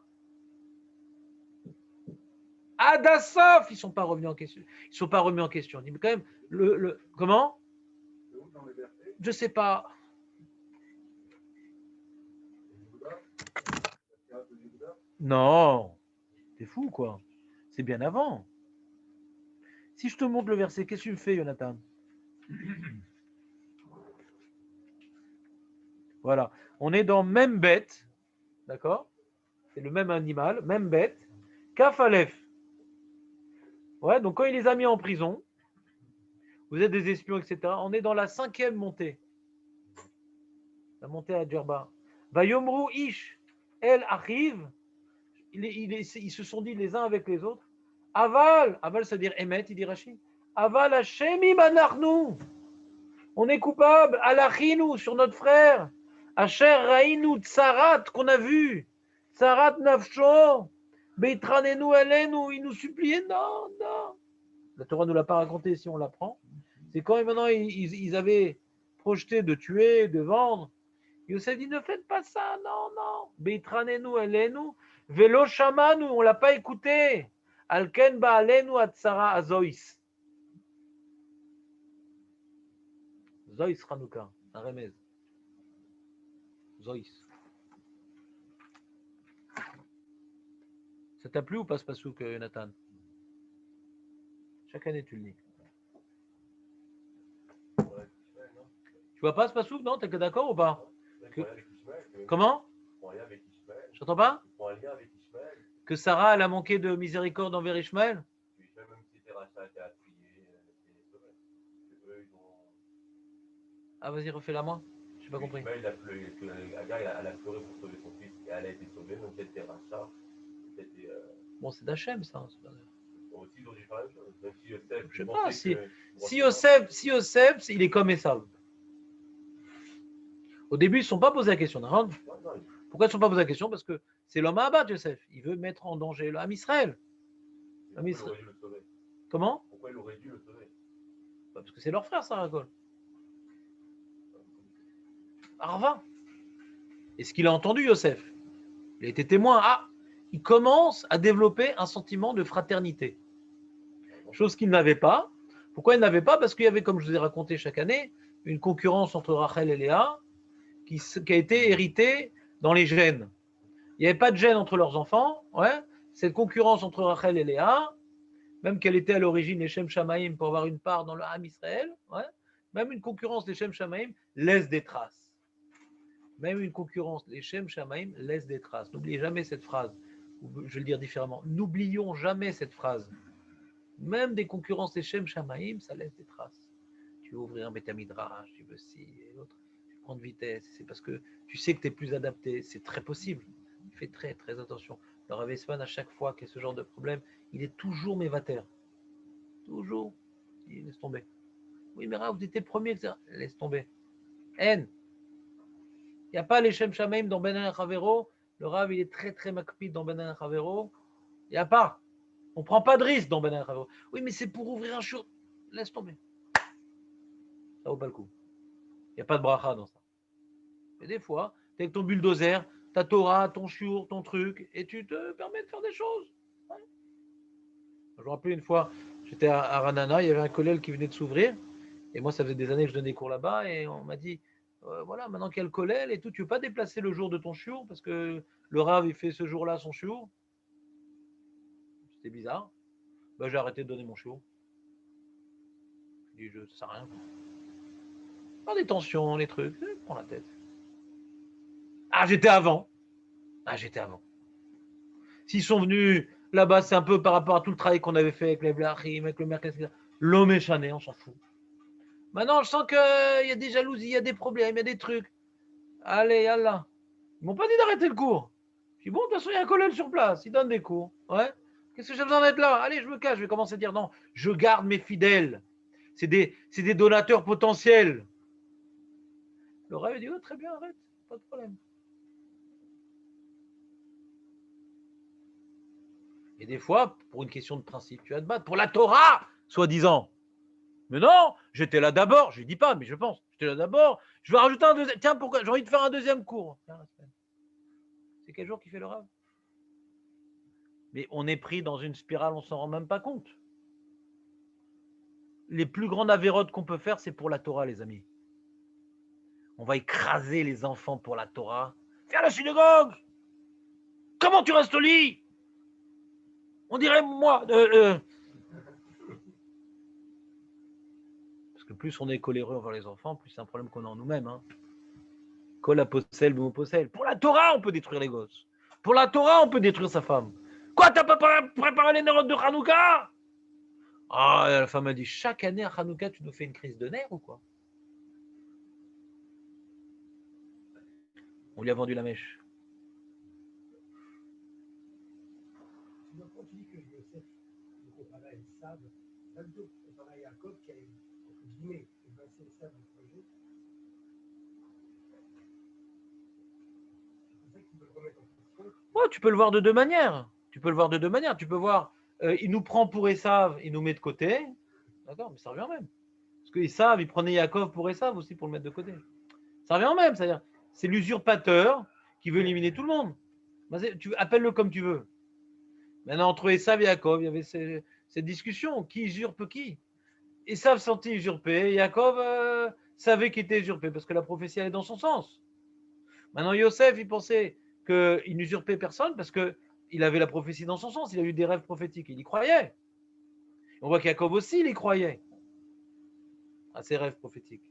Adassof, ils ne sont pas revenus en question. Ils ne sont pas remis en question. On dit, mais quand même, comment? Je ne sais pas. Non, t'es fou quoi. C'est bien avant. Si je te montre le verset, qu'est-ce que tu me fais, Jonathan? Voilà. On est dans même bête, d'accord? C'est le même animal, même bête. Kaf Aleph. Ouais, donc quand il les a mis en prison, vous êtes des espions, etc. On est dans la 5e montée. La montée à Djerba. Vayomru Ish El arrive. Ils se sont dit les uns avec les autres. Aval, Aval, c'est-à-dire Emet, il dit Rachid. Aval Hashemi Banarnu. On est coupable. Alachinu, sur notre frère. Asher Rainu Tsarat, qu'on a vu. Tsarat Nafsho. Beitranenu Elenu. Il nous suppliait. Non, non. La Torah ne nous l'a pas raconté si on l'apprend. C'est quand maintenant ils avaient projeté de tuer, de vendre. Yosef dit ne faites pas ça, non, non. Beitranenu Elenu. Velo Shamanu, on ne l'a pas écouté. Alken Baalenu Atsara Azois. Zois Hanouka, un remez. Zois. Ça t'a plu ou pas ce pasouk, Nathan? Chaque année tu le lis. Tu vois pas ce pasouk, non? T'es que d'accord ou pas? Comment? J'entends pas? Que Sarah, elle a manqué de miséricorde envers Ishmaël? Ah, vas-y, refais-la moi. Je n'ai pas compris. Agar, elle a pleuré pour sauver son fils et elle a été sauvée, donc elle était rachat. Bon, c'est d'Hachem, ça. Aussi, ils ont dû faire la même chose. Même si Yosef, je sais pas, si Yosef, il est comme Esav. Au début, ils ne se sont pas posé la question. Pourquoi ils ne se sont pas posé la question? Parce que c'est l'homme à abattre, Yosef. Il veut mettre en danger l'âme Israël. Comment? Pourquoi il aurait dû le sauver? Parce que c'est leur frère, ça, Ragol. Arva. Et ce qu'il a entendu, Yosef, il a été témoin. Ah, il commence à développer un sentiment de fraternité. Chose qu'il n'avait pas. Pourquoi il n'avait pas? Parce qu'il y avait, comme je vous ai raconté chaque année, une concurrence entre Rachel et Léa qui a été héritée dans les gènes. Il n'y avait pas de gène entre leurs enfants. Ouais. Cette concurrence entre Rachel et Léa, même qu'elle était à l'origine les Shem Shamaïm pour avoir une part dans le Ham Israël, ouais. Même une concurrence des Shem Shamaïm laisse des traces. Même une concurrence des Shem Shamaïm laisse des traces. N'oubliez jamais cette phrase. Je vais le dire différemment. N'oublions jamais cette phrase. Même des concurrences des Shem Shamaïm, ça laisse des traces. tu veux ouvrir un bétamidrash, tu veux ci et l'autre, tu prends de vitesse. C'est parce que tu sais que tu es plus adapté. C'est très possible. Fais très, très attention. Le Rav Espan, à chaque fois qu'il y a ce genre de problème, il est toujours mévateur. Toujours. Il laisse tomber. Oui, mais Rav, vous étiez le premier, etc. Laisse tomber. N. Il n'y a pas les Shem Shamaim dans Ben Chavero. Le Rav, il est très, très makpid dans Ben Chavero. Il n'y a pas. On ne prend pas de risque dans Ben Chavero. Oui, mais c'est pour ouvrir un show. Laisse tomber. Ça vaut pas le coup. Il n'y a pas de bracha dans ça. Et des fois, tu es avec ton bulldozer, ta Torah, ton chiour, ton truc, et tu te permets de faire des choses. Ouais. Je me rappelle une fois, j'étais à Ranana, il y avait un collègue qui venait de s'ouvrir, et moi, ça faisait des années que je donnais cours là-bas, et on m'a dit, voilà, maintenant qu'il y a le collègue et tout, tu ne veux pas déplacer le jour de ton chiour, parce que le Rav, il fait ce jour-là son chiour. C'était bizarre. Ben, j'ai arrêté de donner mon chiour. Je dis, je ne sais rien. Pas des tensions, les trucs, prends la tête. Ah, j'étais avant. S'ils sont venus là-bas, c'est un peu par rapport à tout le travail qu'on avait fait avec les Blachim, avec le Merkez, etc. L'homme est chané, on s'en fout. Maintenant, je sens qu'il y a des jalousies, il y a des problèmes, il y a des trucs. Allez, yallah. Ils m'ont pas dit d'arrêter le cours. Je dis, bon, de toute façon, il y a un collègue sur place, il donne des cours. Ouais. Qu'est-ce que j'ai besoin d'être là? Allez, je me cache, je vais commencer à dire non, je garde mes fidèles. C'est des donateurs potentiels. Le rêve dit, oh, très bien, arrête, pas de problème. Et des fois, pour une question de principe, tu vas te battre. Pour la Torah, soi-disant. Mais non, j'étais là d'abord. Je ne dis pas, mais je pense. J'étais là d'abord. Je vais rajouter un deuxième. Tiens, pourquoi? J'ai envie de faire un deuxième cours. C'est quel jour qui fait le rave? Mais on est pris dans une spirale, on ne s'en rend même pas compte. Les plus grandes avérotes qu'on peut faire, c'est pour la Torah, les amis. On va écraser les enfants pour la Torah. Fais à la synagogue. Comment tu restes au lit? On dirait moi. Parce que plus on est coléreux envers les enfants, plus c'est un problème qu'on a en nous-mêmes. Hein. Kol aposel, possel. Pour la Torah, on peut détruire les gosses. Pour la Torah, on peut détruire sa femme. Quoi, t'as pas préparé les neurones de Hanouka? Ah, la femme a dit, chaque année à Hanouka, tu nous fais une crise de nerfs ou quoi? On lui a vendu la mèche. Quand tu dis que Yosef est comparé à Esav, David comparé à Jacob qui a, entre guillemets, évincé Esav du projet, c'est pour ça que tu peux le remettre en question. Ouais, tu peux le voir de deux manières. Tu peux voir, il nous prend pour Esav, il nous met de côté. D'accord, mais ça revient même. Parce que Esav, il prenait Yaakov pour Esav aussi pour le mettre de côté. Ça revient même, c'est-à-dire, c'est l'usurpateur qui veut éliminer tout le monde. Tu appelles-le comme tu veux. Maintenant, entre Esav et Yaakov, il y avait cette discussion. Qui usurpe qui? Esav sentait usurpé, Yaakov savait qu'il était usurpé parce que la prophétie allait dans son sens. Maintenant, Yosef, il pensait qu'il n'usurpait personne parce qu'il avait la prophétie dans son sens. Il a eu des rêves prophétiques. Il y croyait. On voit qu'Yaakov aussi, il y croyait à ses rêves prophétiques.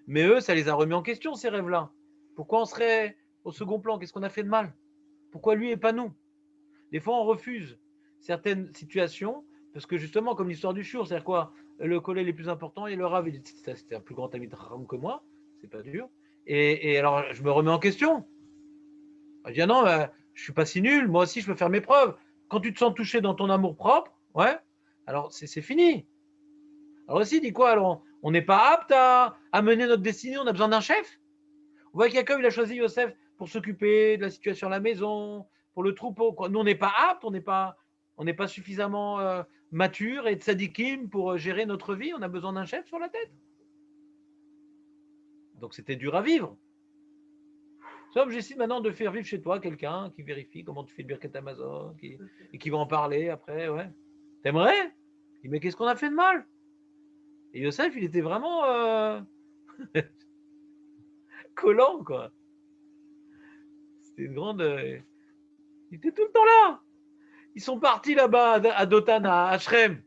Mais eux, ça les a remis en question, ces rêves-là. Pourquoi on serait au second plan? Qu'est-ce qu'on a fait de mal? Pourquoi lui et pas nous? Des fois, on refuse certaines situations parce que justement, comme l'histoire du chiour, c'est-à-dire quoi? Le collègue est plus important et le Rav, c'était un plus grand ami de Ram que moi, c'est pas dur. Et alors, je me remets en question. Je dis, ah non, je suis pas si nul, moi aussi, je peux faire mes preuves. Quand tu te sens touché dans ton amour propre, ouais, alors c'est fini. Alors aussi, dit quoi? Alors, on n'est pas apte à mener notre destinée, on a besoin d'un chef. On voit qu'Yaakov, il a choisi Yosef pour s'occuper de la situation à la maison, pour le troupeau. Nous, on n'est pas apte, on n'est pas suffisamment mature et tzadikim pour gérer notre vie. On a besoin d'un chef sur la tête. Donc, c'était dur à vivre. Sauf que j'essaie maintenant de faire vivre chez toi quelqu'un qui vérifie comment tu fais le Birkat Amazon et qui va en parler après. Ouais. T'aimerais? Il dit, mais qu'est-ce qu'on a fait de mal? Et Yosef, il était vraiment collant, quoi. C'était une grande. Il était tout le temps là. Ils sont partis là-bas à Dotan, à Ashrem,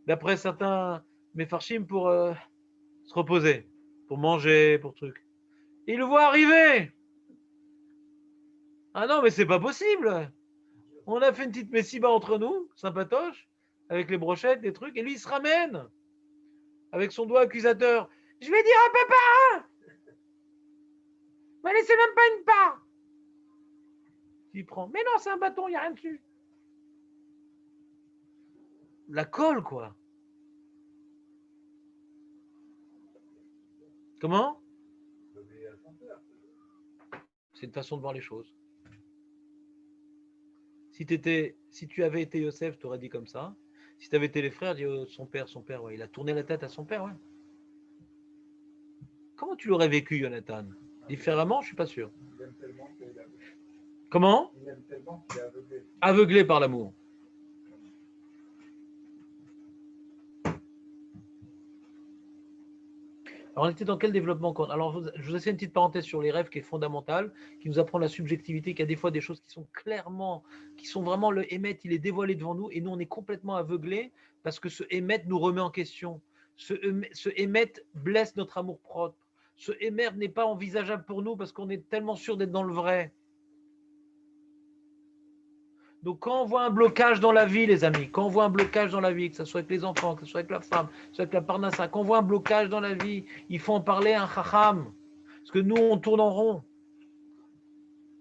d'après certains Mefarshim, pour se reposer, pour manger, pour trucs. Et ils le voient arriver. Ah non, mais c'est pas possible. On a fait une petite messiba entre nous, sympatoche, avec les brochettes, des trucs, et lui, il se ramène. avec son doigt accusateur. Je vais dire à papa, m'a laissé même pas une part. Il prend. Mais non, c'est un bâton, il n'y a rien dessus. La colle, quoi. Comment? C'est une façon de voir les choses. Si tu avais été Yosef, tu aurais dit comme ça. Si tu avais été les frères, dit son père, ouais, il a tourné la tête à son père, ouais. Comment tu l'aurais vécu, Jonathan? Différemment, je suis pas sûr. Il aime tellement qu'il est aveuglé. Comment? Il aime tellement qu'il est aveuglé. Aveuglé par l'amour. Alors, on était dans quel développement? Alors, je vous essaie une petite parenthèse sur les rêves qui est fondamentale, qui nous apprend la subjectivité, qu'il y a des fois des choses qui sont clairement, qui sont vraiment le émet, il est dévoilé devant nous, et nous, on est complètement aveuglés parce que ce émet nous remet en question. Ce émet blesse notre amour propre. Ce émet n'est pas envisageable pour nous parce qu'on est tellement sûr d'être dans le vrai. Donc, quand on voit un blocage dans la vie, les amis, quand on voit un blocage dans la vie, que ce soit avec les enfants, que ce soit avec la femme, que ce soit avec la parnassa, quand on voit un blocage dans la vie, il faut en parler à un chacham. Parce que nous, on tourne en rond.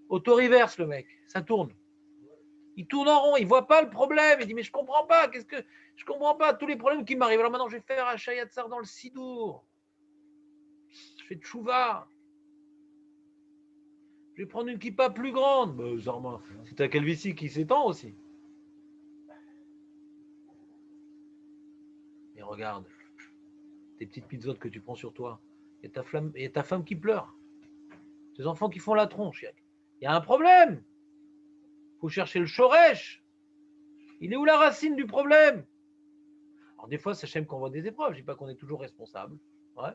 Auto-reverse, le mec, ça tourne. Il tourne en rond, il ne voit pas le problème. Il dit, mais je ne comprends pas, je comprends pas tous les problèmes qui m'arrivent. Alors maintenant, je vais faire un shayatzar dans le sidour. Je fais tchouva. Je vais prendre une kippa plus grande. Bah, c'est un calvitie qui s'étend aussi. Mais regarde, tes petites pizzotes que tu prends sur toi. Il y a ta femme qui pleure. Tes enfants qui font la tronche. Il y a un problème. Il faut chercher le shoresh. Il est où la racine du problème? Alors des fois, c'est Hachem qu'on voit des épreuves. Je ne dis pas qu'on est toujours responsable. Ouais.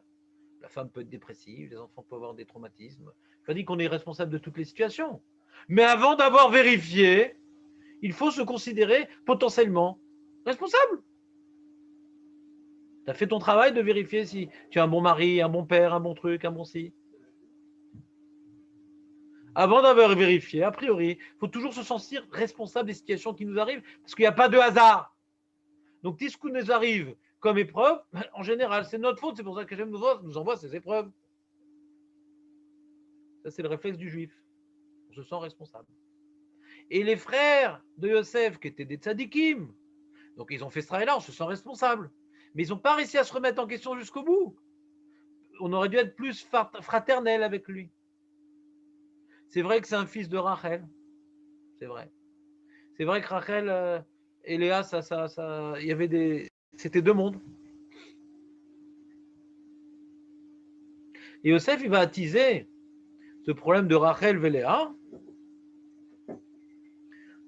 La femme peut être dépressive, les enfants peuvent avoir des traumatismes. Je pas dit qu'on est responsable de toutes les situations. Mais avant d'avoir vérifié, il faut se considérer potentiellement responsable. Tu as fait ton travail de vérifier si tu es un bon mari, un bon père, un bon truc, un bon si. Avant d'avoir vérifié, a priori, il faut toujours se sentir responsable des situations qui nous arrivent, parce qu'il n'y a pas de hasard. Donc, si ce qui nous arrive comme épreuve, en général, c'est notre faute, c'est pour ça que j'aime nous envoie ces épreuves. Ça, c'est le réflexe du juif. On se sent responsable. Et les frères de Yosef, qui étaient des tzadikim, donc ils ont fait ce travail-là, on se sent responsable. Mais ils n'ont pas réussi à se remettre en question jusqu'au bout. On aurait dû être plus fraternel avec lui. C'est vrai que c'est un fils de Rachel. C'est vrai. C'est vrai que Rachel et Léa, il y avait c'était deux mondes. Et Yosef, il va attiser ce problème de Rachel et Léa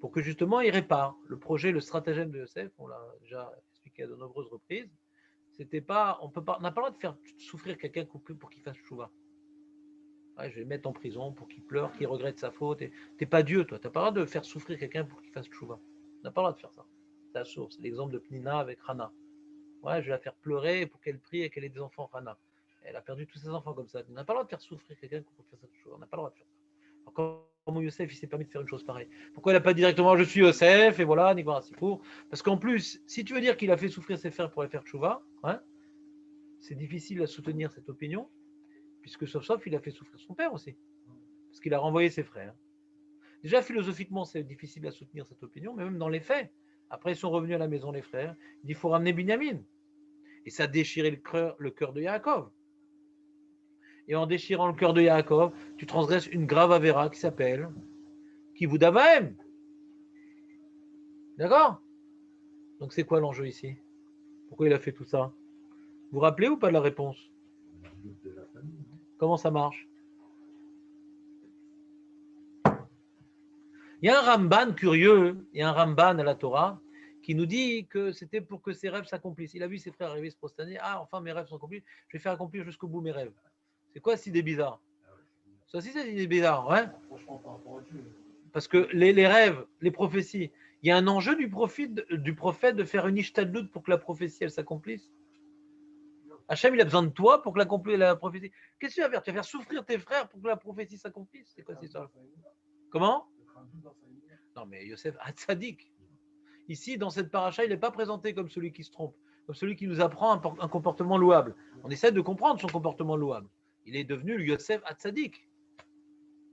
pour que justement il répare. Le projet, le stratagème de Yosef, on l'a déjà expliqué à de nombreuses reprises, c'était pas, on n'a pas le droit de faire souffrir quelqu'un pour qu'il fasse chouva. Ouais, je vais le mettre en prison pour qu'il pleure, qu'il regrette sa faute. T'es pas Dieu, toi. T'as pas le droit de faire souffrir quelqu'un pour qu'il fasse chouva. On n'a pas le droit de faire ça. C'est la source. C'est l'exemple de Pnina avec Hana. Ouais, je vais la faire pleurer pour qu'elle prie et qu'elle ait des enfants, Hana. Elle a perdu tous ses enfants comme ça. On n'a pas le droit de faire souffrir quelqu'un pour qu'il fasse chouva. On n'a pas le droit de faire ça. Alors, comment Youssef il s'est permis de faire une chose pareille? Pourquoi il n'a pas directement je suis Youssef et voilà, Nigmar Sipour? Parce qu'en plus, si tu veux dire qu'il a fait souffrir ses frères pour les faire chouva, hein, c'est difficile à soutenir cette opinion, puisque sauf il a fait souffrir son père aussi, parce qu'il a renvoyé ses frères. Déjà, philosophiquement, c'est difficile à soutenir cette opinion, mais même dans les faits. Après, ils sont revenus à la maison, les frères. Il dit, il faut ramener Binyamin. Et ça a déchiré le cœur de Yaakov. Et en déchirant le cœur de Yaakov, tu transgresses une grave avéra qui s'appelle Kivud Avaim. D'accord? Donc, c'est quoi l'enjeu ici? Pourquoi il a fait tout ça? Vous vous rappelez ou pas de la réponse? Comment ça marche? Il y a un Ramban curieux, il y a un Ramban à la Torah qui nous dit que c'était pour que ses rêves s'accomplissent. Il a vu ses frères arriver se prosterner. Ah, enfin, mes rêves sont accomplis. Je vais faire accomplir jusqu'au bout mes rêves. C'est quoi cette idée bizarre? Ça aussi, c'est une idée bizarre, ouais? Parce que les rêves, les prophéties, il y a un enjeu du prophète de faire une ishtadlut pour que la prophétie, elle s'accomplisse. Hachem, il a besoin de toi pour que la prophétie. Qu'est-ce que tu vas faire? Tu vas faire souffrir tes frères pour que la prophétie s'accomplisse? C'est quoi cette histoire? Comment? Non, mais Yosef, tzadik. Ici, dans cette paracha, il n'est pas présenté comme celui qui se trompe. comme celui qui nous apprend un comportement louable. On essaie de comprendre son comportement louable. Il est devenu le Yosef Hatzadik.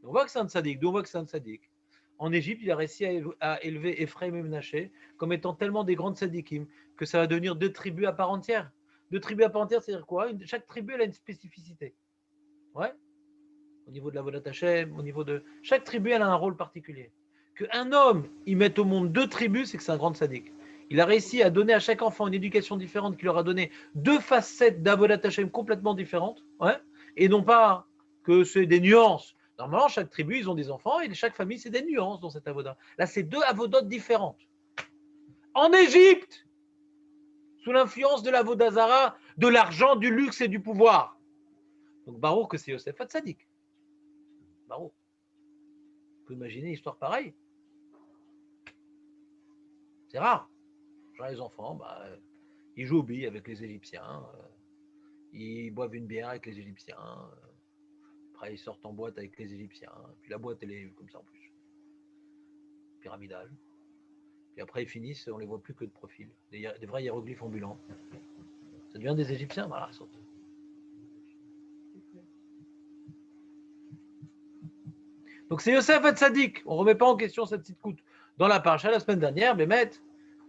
On voit que c'est un tzaddik. D'où on voit que c'est un tzaddik. En Égypte, il a réussi à élever Ephraim et Menaché comme étant tellement des grandes tzaddikim que ça va devenir 2 tribus à part entière. 2 tribus à part entière, c'est-à-dire quoi? Chaque tribu, elle a une spécificité. Ouais. Au niveau de la Vodat Hashem, au niveau de. Chaque tribu, elle a un rôle particulier. Qu'un homme, il mette au monde 2 tribus, c'est que c'est un grand tzaddik. Il a réussi à donner à chaque enfant une éducation différente qui leur a donné 2 facettes d'Avodat Hashem complètement différentes. Ouais. Et non pas que c'est des nuances. Normalement, chaque tribu, ils ont des enfants et chaque famille, c'est des nuances dans cette avoda. Là, c'est 2 avodotes différentes. En Égypte, sous l'influence de l'avodazara, de l'argent, du luxe et du pouvoir. Donc, Baruch que c'est Yosef Hatzadik. Baruch. On peut imaginer une histoire pareille. C'est rare. Genre, les enfants, ils jouent aux billes avec les Égyptiens. Ils boivent une bière avec les Égyptiens. Après, ils sortent en boîte avec les Égyptiens. Puis la boîte, elle est comme ça en plus. Pyramidale. Puis après, ils finissent, on ne les voit plus que de profil. Des vrais hiéroglyphes ambulants. Ça devient des Égyptiens, voilà. Donc c'est Yosef Hatzadik. On ne remet pas en question cette petite coute. Dans la paracha la semaine dernière, Bémet,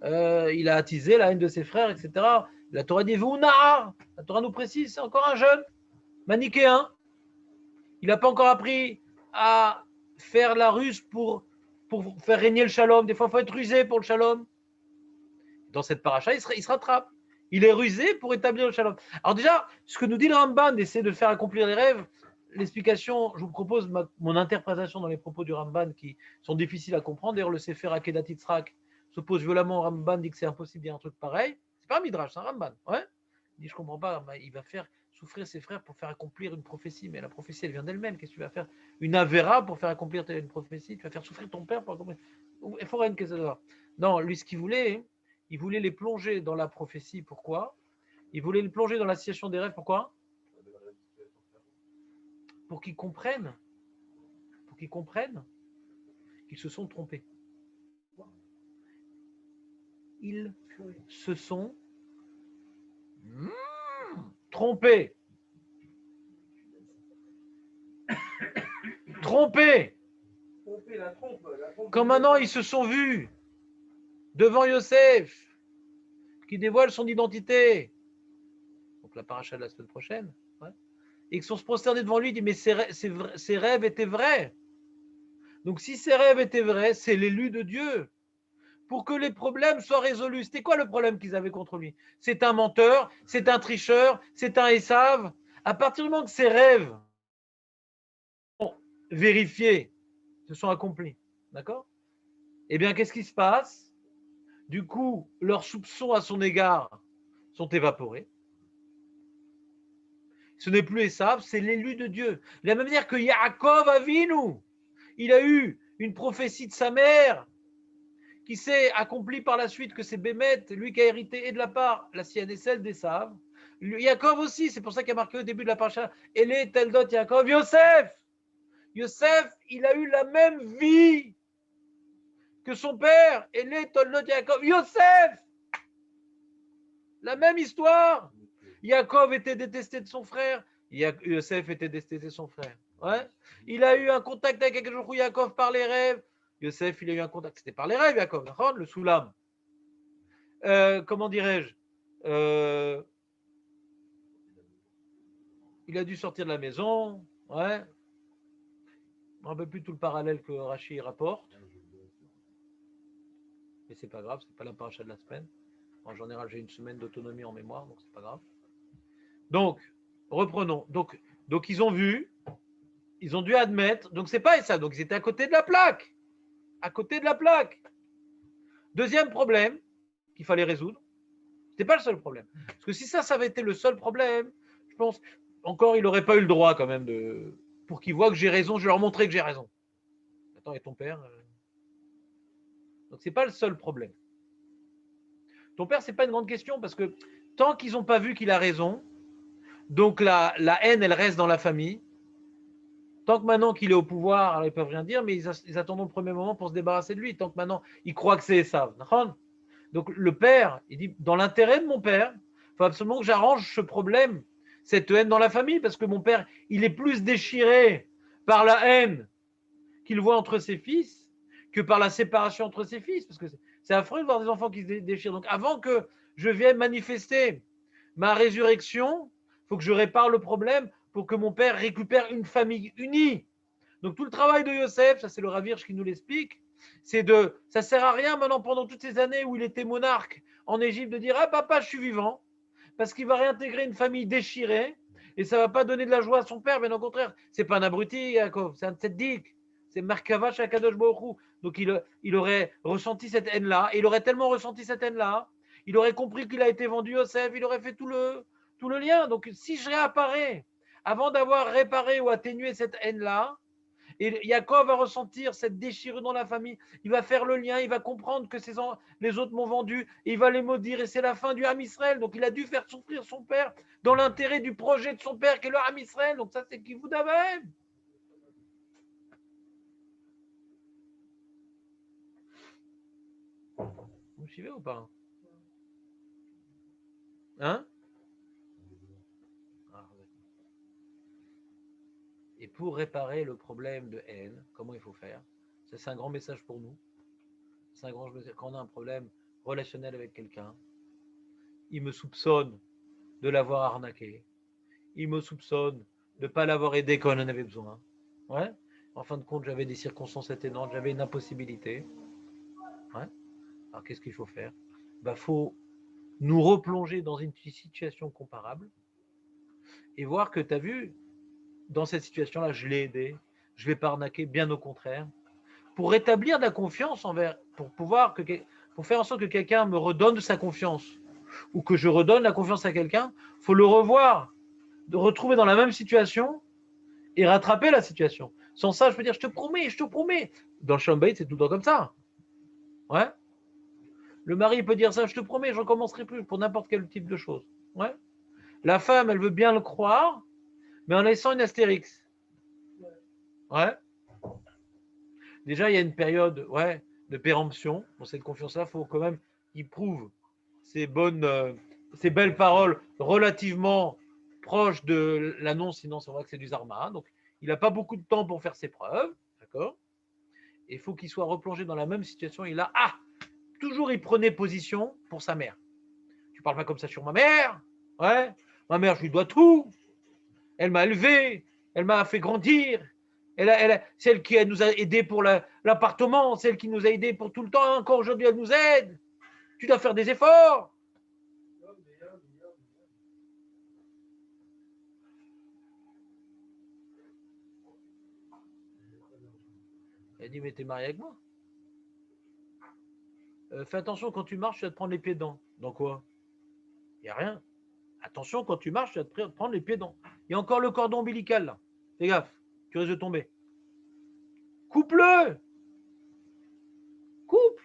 il a attisé la haine de ses frères, etc. La Torah dit V'una'ar. La Torah nous précise, c'est encore un jeune, manichéen. Il n'a pas encore appris à faire la ruse pour faire régner le shalom. Des fois, il faut être rusé pour le shalom. Dans cette paracha, il se rattrape. Il est rusé pour établir le shalom. Alors déjà, ce que nous dit le Ramban, d'essayer de faire accomplir les rêves, l'explication, je vous propose mon interprétation dans les propos du Ramban qui sont difficiles à comprendre. D'ailleurs, le Sefer Akedat Yitzhak s'oppose violemment au Ramban, dit que c'est impossible, il y a un truc pareil. C'est pas un midrash, c'est un Ramban. Ouais. Il dit, je comprends pas, il va faire souffrir ses frères pour faire accomplir une prophétie. Mais la prophétie, elle vient d'elle-même. Qu'est-ce que tu vas faire? Une avéra pour faire accomplir une prophétie? Tu vas faire souffrir ton père pour accomplir. Il faut rien que ça. Non, lui, ce qu'il voulait, il voulait les plonger dans la prophétie. Pourquoi? Il voulait les plonger dans la situation des rêves. Pourquoi? Pour qu'ils comprennent qu'ils se sont trompés. Ils se sont trompés. Trompés. Quand maintenant ils se sont vus devant Yosef, qui dévoile son identité, donc la paracha de la semaine prochaine, ouais, et qu'ils sont se prosternés devant lui, il dit mais ces rêves étaient vrais. Donc si ces rêves étaient vrais, c'est l'élu de Dieu. Pour que les problèmes soient résolus. C'était quoi le problème qu'ils avaient contre lui? C'est un menteur, c'est un tricheur, c'est un Esav. À partir du moment que ces rêves sont vérifiés, se sont accomplis, d'accord? Eh bien, qu'est-ce qui se passe? Du coup, leurs soupçons à son égard sont évaporés. Ce n'est plus Esav, c'est l'élu de Dieu. De la même manière que Yaakov Avinu, il a eu une prophétie de sa mère qui s'est accompli par la suite, que c'est Bémet, lui qui a hérité et de la part, la sienne et celle d'Esav. Yaakov aussi, c'est pour ça qu'il y a marqué au début de la paracha, Elé, Teldot, Yaakov, Yosef. Yosef, il a eu la même vie que son père, Elé, Teldot, Yaakov, Yosef. La même histoire. Yaakov était détesté de son frère, Yosef était détesté de son frère. Ouais. Il a eu un contact avec quelque chose où Yaakov par les rêves. Yosef, il a eu un contact. C'était par les rêves, Yaakov, le soulam. Comment dirais-je? Il a dû sortir de la maison. Ouais. Je ne me rappelle plus tout le parallèle que Rachi rapporte. Mais c'est pas grave, c'est pas la paracha de la semaine. En général, j'ai une semaine d'autonomie en mémoire, donc c'est pas grave. Donc, reprenons. Donc ils ont vu, ils ont dû admettre. Donc c'est pas ça. Donc ils étaient à côté de la plaque. À côté de la plaque. Deuxième problème qu'il fallait résoudre, c'était pas le seul problème. Parce que si ça avait été le seul problème, je pense, encore, il n'aurait pas eu le droit quand même pour qu'ils voient que j'ai raison, je vais leur montrer que j'ai raison. Attends, et ton père Donc c'est pas le seul problème. Ton père, c'est pas une grande question parce que tant qu'ils n'ont pas vu qu'il a raison, donc la haine, elle reste dans la famille. Tant que maintenant qu'il est au pouvoir, alors ils peuvent rien dire, mais ils attendront le premier moment pour se débarrasser de lui. Tant que maintenant, ils croient que c'est Esav. Donc le père, il dit, dans l'intérêt de mon père, il faut absolument que j'arrange ce problème, cette haine dans la famille, parce que mon père, il est plus déchiré par la haine qu'il voit entre ses fils que par la séparation entre ses fils, parce que c'est affreux de voir des enfants qui se déchirent. Donc avant que je vienne manifester ma résurrection, il faut que je répare le problème pour que mon père récupère une famille unie. Donc tout le travail de Yosef, ça c'est le Rav Hirsch qui nous l'explique, ça sert à rien maintenant pendant toutes ces années où il était monarque en Égypte de dire ah papa je suis vivant, parce qu'il va réintégrer une famille déchirée et ça va pas donner de la joie à son père, mais au contraire, c'est pas un abruti Yaakov, c'est un tzeddik, c'est Merkava Shakadosh Baruch Hu. Donc il aurait ressenti cette haine-là, et il aurait tellement ressenti cette haine-là, il aurait compris qu'il a été vendu Yosef, il aurait fait tout le lien. Donc si je réapparais avant d'avoir réparé ou atténué cette haine-là, et Yaakov va ressentir cette déchirure dans la famille. Il va faire le lien, il va comprendre que les autres m'ont vendu, et il va les maudire, et c'est la fin du Ham Israël. Donc il a dû faire souffrir son père dans l'intérêt du projet de son père, qui est le Ham Israël. Donc ça, c'est qui vous d'avez. Vous me suivez ou pas? Hein? Et pour réparer le problème de haine, comment il faut faire? Ça, c'est un grand message pour nous. C'est un grand message. Quand on a un problème relationnel avec quelqu'un, il me soupçonne de l'avoir arnaqué, il me soupçonne de ne pas l'avoir aidé quand on en avait besoin. Ouais. En fin de compte, j'avais des circonstances atténuantes, j'avais une impossibilité. Ouais. Alors qu'est-ce qu'il faut faire? Faut nous replonger dans une situation comparable et voir que tu as vu, dans cette situation-là, je l'ai aidé, je ne l'ai pas arnaqué, bien au contraire. Pour rétablir de la confiance pour faire en sorte que quelqu'un me redonne sa confiance ou que je redonne la confiance à quelqu'un, il faut le revoir, de retrouver dans la même situation et rattraper la situation. Sans ça, je peux dire, je te promets, je te promets. Dans le Shalom Bayit, c'est tout le temps comme ça. Ouais. Le mari peut dire ça, je te promets, je ne recommencerai plus pour n'importe quel type de chose. Ouais. La femme, elle veut bien le croire, mais en laissant une astérix. Ouais. Déjà, il y a une période de péremption. Dans cette confiance-là, il faut quand même qu'il prouve ces belles paroles relativement proches de l'annonce, sinon c'est vrai que c'est du Zarma. Donc, il n'a pas beaucoup de temps pour faire ses preuves. D'accord? Et il faut qu'il soit replongé dans la même situation. Toujours il prenait position pour sa mère. Tu parles pas comme ça sur ma mère. Ouais. Ma mère, je lui dois tout. Elle m'a élevé. Elle m'a fait grandir. Celle qui nous a aidés pour l'appartement, celle qui nous a aidés pour tout le temps, encore aujourd'hui, elle nous aide. Tu dois faire des efforts. Elle dit, mais t'es marié avec moi. Fais attention, quand tu marches, tu vas te prendre les pieds dedans. Dans quoi? Il n'y a rien. Attention, quand tu marches, tu vas te prendre les pieds dedans. Il y a encore le cordon ombilical là. Fais gaffe, tu risques de tomber. Coupe-le. Coupe.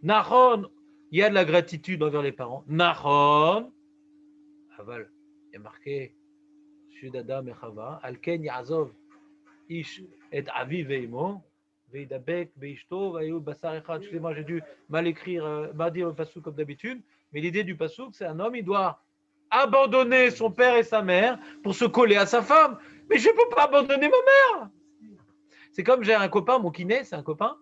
Nahon, il y a de la gratitude envers les parents. Nahon, aval, il y a marqué Sud Adam et Chava, Alken Yazov, Ish et Avi Veimo, Veidabek, Beishto, Vayou Basar Echad. Excusez-moi, j'ai dû mal écrire, mal dire le pasouk comme d'habitude, mais l'idée du pasouk, c'est un homme, il doit abandonner son père et sa mère pour se coller à sa femme. Mais je ne peux pas abandonner ma mère. C'est comme j'ai un copain, mon kiné, c'est un copain,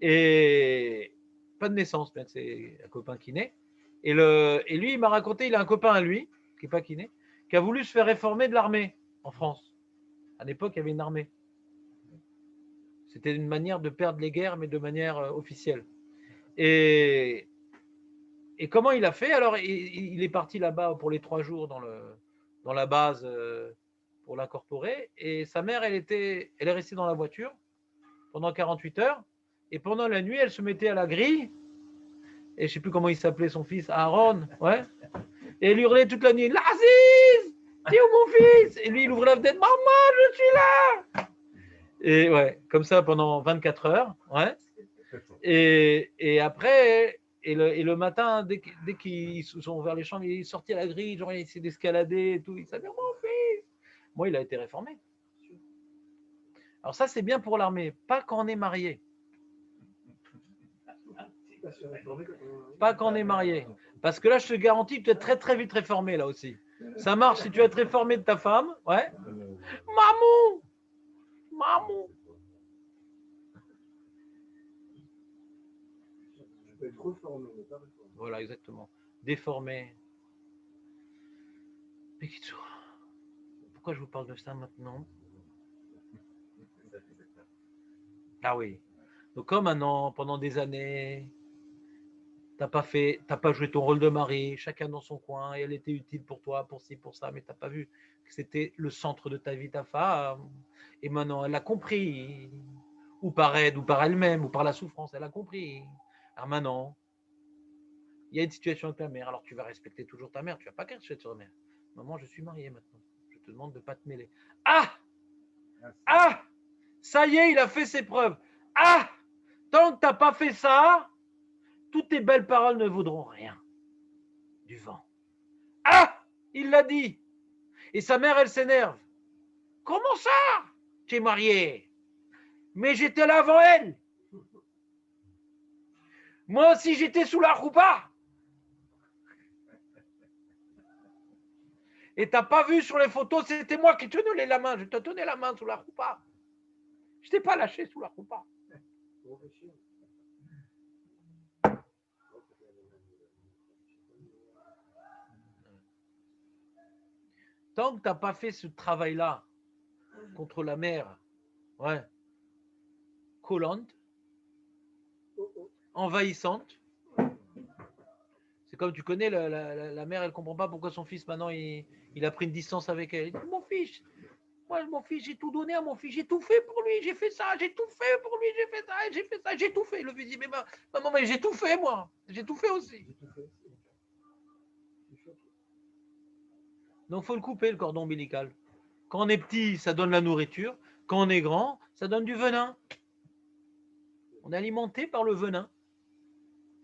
et pas de naissance, mais c'est un copain kiné. Et lui, il m'a raconté, il a un copain à lui, qui n'est pas kiné, qui a voulu se faire réformer de l'armée en France. À l'époque, il y avait une armée. C'était une manière de perdre les guerres, mais de manière officielle. Et comment il a fait? Alors, il est parti là-bas pour les 3 jours dans la base pour l'incorporer. Et sa mère, elle est restée dans la voiture pendant 48 heures. Et pendant la nuit, elle se mettait à la grille. Et je ne sais plus comment il s'appelait son fils, Aaron. Ouais. Et elle hurlait toute la nuit, L'Aziz, t'es où mon fils? Et lui, il ouvrait la fenêtre, maman, je suis là. Et ouais, comme ça pendant 24 heures. Ouais. Et après, et le matin, dès qu'ils sont vers les chambres, il est sorti à la grille, genre il essaie d'escalader et tout. Il s'est dit, mon fils. Moi, il a été réformé. Alors ça, c'est bien pour l'armée, pas quand on est marié. Pas quand on est marié. Parce que là, je te garantis que tu es très très vite réformé là aussi. Ça marche si tu es réformé de ta femme. Ouais. Maman! Maman! Je peux être reformé, mais pas reformé. Voilà, exactement. Déformé. Pikitsu. Pourquoi je vous parle de ça maintenant? Ah oui. Donc comme maintenant, pendant des années, t'as pas joué ton rôle de mari, chacun dans son coin, et elle était utile pour toi, pour ci, pour ça, mais t'as pas vu que c'était le centre de ta vie, ta femme. Et maintenant, elle a compris, ou par aide, ou par elle-même, ou par la souffrance, elle a compris. Alors maintenant, il y a une situation avec ta mère, alors tu vas respecter toujours ta mère, tu vas pas cracher sur ta mère. Maman, je suis marié maintenant, je te demande de pas te mêler. Ah! Ah! Ça y est, il a fait ses preuves. Ah! Tant que t'as pas fait ça, toutes tes belles paroles ne vaudront rien. Du vent. Ah! Il l'a dit. Et sa mère, elle s'énerve. Comment ça? Tu es marié. Mais j'étais là avant elle. Moi aussi, j'étais sous la roupa. Et t'as pas vu sur les photos, c'était moi qui tenais la main. Je te tenais la main sous la roupa. Je t'ai pas lâché sous la roupa. Tant que t'as pas fait ce travail-là contre la mère, ouais, collante, envahissante. C'est comme tu connais, la mère, elle comprend pas pourquoi son fils, maintenant, il a pris une distance avec elle. Il dit, mon fils, moi, mon fils, j'ai tout donné à mon fils, j'ai tout fait pour lui, j'ai fait ça, j'ai tout fait pour lui, j'ai fait ça, j'ai fait ça, j'ai tout fait. Le fils dit, mais maman, mais j'ai tout fait, moi, j'ai tout fait aussi. Donc, il faut le couper, le cordon ombilical. Quand on est petit, ça donne la nourriture. Quand on est grand, ça donne du venin. On est alimenté par le venin.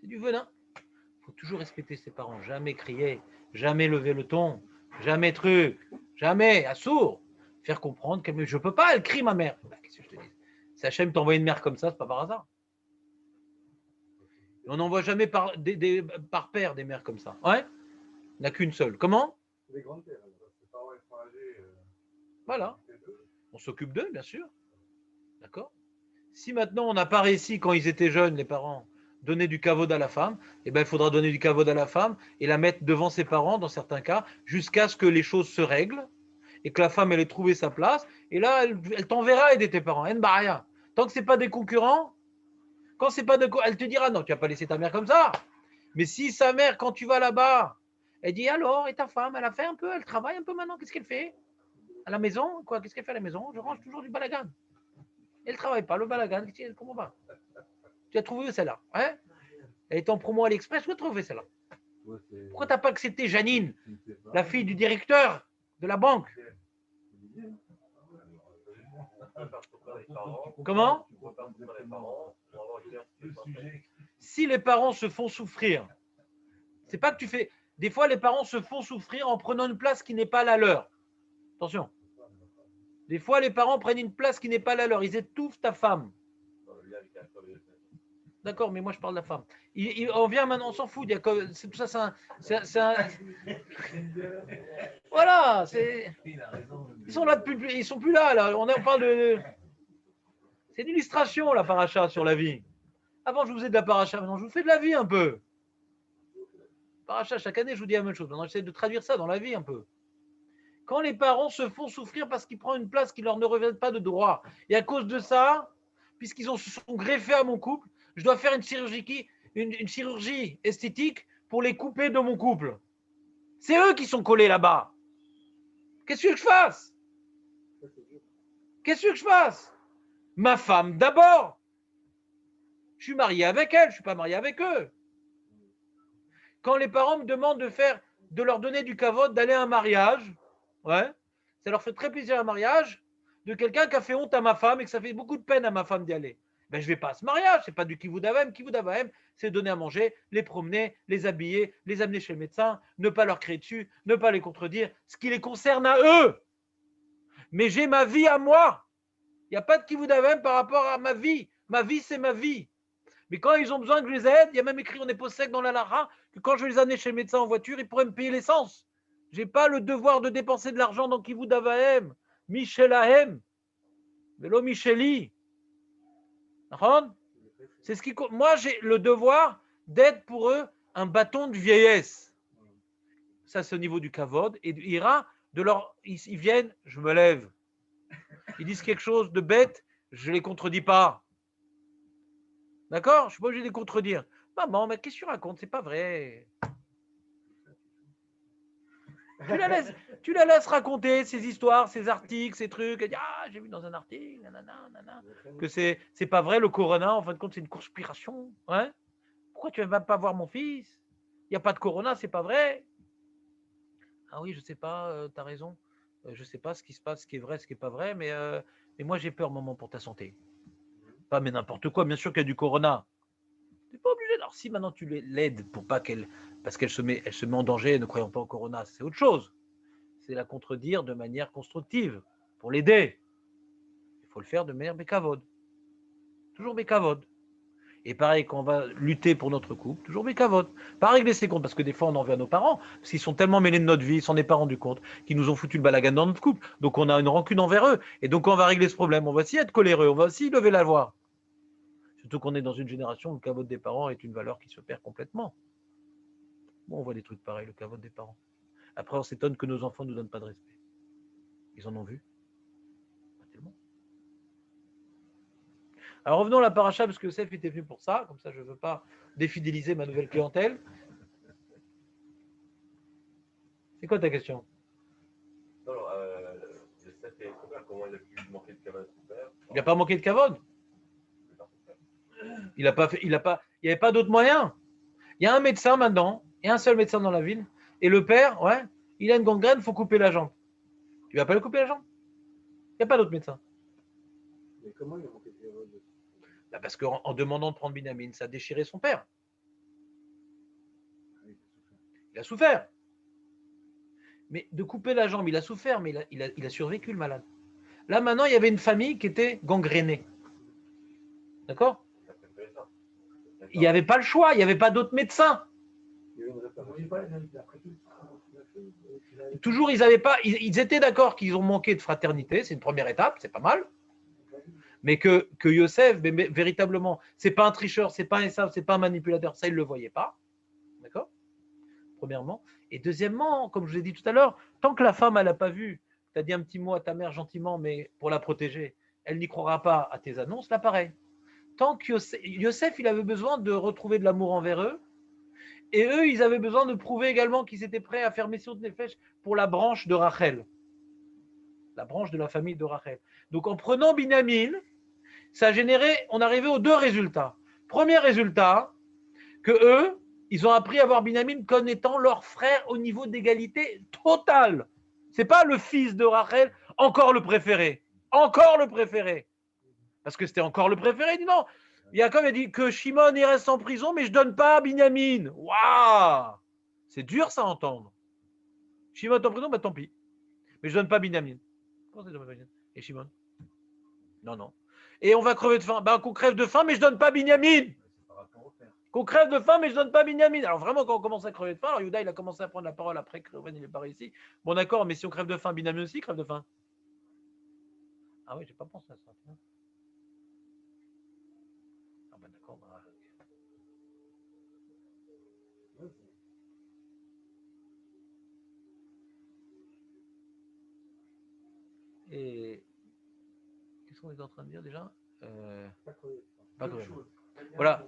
C'est du venin. Il faut toujours respecter ses parents. Jamais crier, jamais lever le ton, jamais truc, jamais à sourd. Faire comprendre qu'elle je peux pas, elle crie ma mère. Bah, qu'est-ce que je te dis? Si Hachem t'envoie une mère comme ça, c'est pas par hasard. Et on n'en voit jamais par paire des mères comme ça. Ouais. Il n'y en a qu'une seule. Comment? Les grandes terres, les parents étrangers. Voilà. On s'occupe d'eux, bien sûr. D'accord? Si maintenant on n'a pas réussi quand ils étaient jeunes, les parents, donner du kavod à la femme, eh ben, il faudra donner du kavod à la femme et la mettre devant ses parents, dans certains cas, jusqu'à ce que les choses se règlent et que la femme, elle ait trouvé sa place. Et là, elle t'enverra aider tes parents. Tant que ce n'est pas des concurrents, quand c'est pas de elle te dira non, tu vas pas laisser ta mère comme ça. Mais si sa mère, quand tu vas là-bas, elle dit alors, et ta femme, elle a fait un peu, elle travaille un peu maintenant, qu'est-ce qu'elle fait? À la maison, quoi, qu'est-ce qu'elle fait à la maison? Je range toujours du balagan. Elle ne travaille pas, le balagan, comment va? Tu as trouvé où celle-là? Hein? Elle est en promo à l'Express, où tu as trouvé celle-là? Pourquoi tu n'as pas accepté Janine, la fille du directeur de la banque? Comment? Si les parents se font souffrir, c'est pas que tu fais. Des fois, les parents se font souffrir en prenant une place qui n'est pas la leur. Attention. Des fois, les parents prennent une place qui n'est pas la leur. Ils étouffent ta femme. D'accord, mais moi je parle de la femme. On vient maintenant, on s'en fout. C'est tout ça, c'est un... Voilà, ils sont là depuis, ils sont plus là. On parle de. C'est une illustration la paracha sur la vie. Avant, je vous faisais de la paracha, maintenant je vous fais de la vie un peu. Paracha, chaque année, je vous dis la même chose. Maintenant, j'essaie de traduire ça dans la vie un peu. Quand les parents se font souffrir parce qu'ils prennent une place qui leur ne revient pas de droit, et à cause de ça, puisqu'ils se sont greffés à mon couple, je dois faire une chirurgie esthétique pour les couper de mon couple. C'est eux qui sont collés là-bas. Qu'est-ce que je fasse? Qu'est-ce que je fasse? Ma femme d'abord. Je suis marié avec elle, je ne suis pas marié avec eux. Quand les parents me demandent de leur donner du kavod, d'aller à un mariage, ouais, ça leur fait très plaisir un mariage de quelqu'un qui a fait honte à ma femme et que ça fait beaucoup de peine à ma femme d'y aller. Ben, je ne vais pas à ce mariage, ce n'est pas du kivud avem. Kivud avem, c'est donner à manger, les promener, les habiller, les amener chez le médecin, ne pas leur crier dessus, ne pas les contredire, ce qui les concerne à eux. Mais j'ai ma vie à moi. Il n'y a pas de kivud avem par rapport à ma vie. Ma vie, c'est ma vie. Mais quand ils ont besoin que je les aide, il y a même écrit en épose sec dans la lara que quand je vais les amener chez le médecin en voiture, ils pourraient me payer l'essence. Je n'ai pas le devoir de dépenser de l'argent dans Kivud Avahem, Michelahem, Velo Micheli. C'est ce qui compte. Moi, j'ai le devoir d'être pour eux un bâton de vieillesse. Ça, c'est au niveau du kavod. Et du ira, ils viennent, je me lève. Ils disent quelque chose de bête, je ne les contredis pas. D'accord? Je ne suis pas obligé de les contredire. Maman, mais qu'est-ce que tu racontes? C'est pas vrai. Tu la laisses raconter ses histoires, ses articles, ses trucs. Elle dit, ah, j'ai vu dans un article, nanana, nanana, que c'est pas vrai, le corona, en fin de compte, c'est une conspiration. Hein? Pourquoi tu ne vas pas voir mon fils? Il n'y a pas de corona, c'est pas vrai. Ah oui, je ne sais pas, tu as raison. Je ne sais pas ce qui se passe, ce qui est vrai, ce qui n'est pas vrai, mais moi, j'ai peur, maman, pour ta santé. Pas mais n'importe quoi, bien sûr qu'il y a du corona. Tu n'es pas obligé. Alors, si maintenant tu l'aides pour pas qu'elle. Parce qu'elle se met en danger ne croyant pas au corona, c'est autre chose. C'est la contredire de manière constructive pour l'aider. Il faut le faire de manière bécavode. Toujours bécavode. Et pareil, quand on va lutter pour notre couple, toujours bécavode. Pas régler ses comptes, parce que des fois on en veut à nos parents, parce qu'ils sont tellement mêlés de notre vie, ils s'en est pas rendu compte, qu'ils nous ont foutu le balagan dans notre couple. Donc on a une rancune envers eux. Et donc on va régler ce problème. On va aussi être coléreux, on va aussi lever la voix. Surtout qu'on est dans une génération où le kavod des parents est une valeur qui se perd complètement. Bon, on voit des trucs pareils, le kavod des parents. Après, on s'étonne que nos enfants ne nous donnent pas de respect. Ils en ont vu. Pas tellement. Alors revenons à la paracha, parce que Yosef était venu pour ça. Comme ça, je ne veux pas défidéliser ma nouvelle clientèle. C'est quoi ta question? Non, Yosef est couvert. Comment il a pu manquer de kavod à son père? Il n'a pas manqué de kavod. Il n'y avait pas d'autre moyen. Il y a un médecin maintenant, il y a un seul médecin dans la ville, et le père, ouais, il a une gangrène, il faut couper la jambe. Tu vas pas lui couper la jambe? Il n'y a pas d'autre médecin. Mais comment il a manqué de kavod? Bah parce qu'en demandant de prendre Binyamin, ça a déchiré son père. Il a souffert. Mais de couper la jambe, il a souffert, mais il a survécu, le malade. Là, maintenant, il y avait une famille qui était gangrénée. D'accord? Il n'y avait pas le choix, il n'y avait pas d'autres médecins. Toujours, ils étaient d'accord qu'ils ont manqué de fraternité, c'est une première étape, c'est pas mal. Mais que Yosef, véritablement, c'est pas un tricheur, c'est pas un Esav, c'est pas un manipulateur, ça, il ne le voyait pas. D'accord? Premièrement. Et deuxièmement, comme je vous ai dit tout à l'heure, tant que la femme, elle n'a pas vu, tu as dit un petit mot à ta mère gentiment, mais pour la protéger, elle n'y croira pas à tes annonces, là, pareil. Tant que Yosef, il avait besoin de retrouver de l'amour envers eux, et eux, ils avaient besoin de prouver également qu'ils étaient prêts à faire mission de Nefesh pour la branche de Rachel. La branche de la famille de Rachel. Donc, en prenant Binyamin, ça a généré, on arrivait aux deux résultats. Premier résultat, que eux, ils ont appris à voir Binyamin comme étant leur frère au niveau d'égalité totale. C'est pas le fils de Rachel, encore le préféré. Encore le préféré. Parce que c'était encore le préféré. Il dit non. Yaakov a dit que Shimon il reste en prison, mais je ne donne pas à Binyamin. Waouh! C'est dur ça à entendre. Shimon est en prison, bah tant pis. Mais je ne donne pas Binyamin. Comment c'est Binyamin? Et Shimon? Non, non. Et on va crever de faim. Bah qu'on crève de faim, mais je ne donne pas Binyamin. Qu'on crève de faim, mais je ne donne pas Binyamin. Alors vraiment, quand on commence à crever de faim, alors Yehuda, il a commencé à prendre la parole après que Reuven, il n'est pas réussi. Bon d'accord, mais si on crève de faim, Binyamin aussi crève de faim. Ah oui, j'ai pas pensé à ça. Ah ben d'accord. Bah... Et qu'est-ce qu'on est en train de dire déjà? Pas crever. Voilà.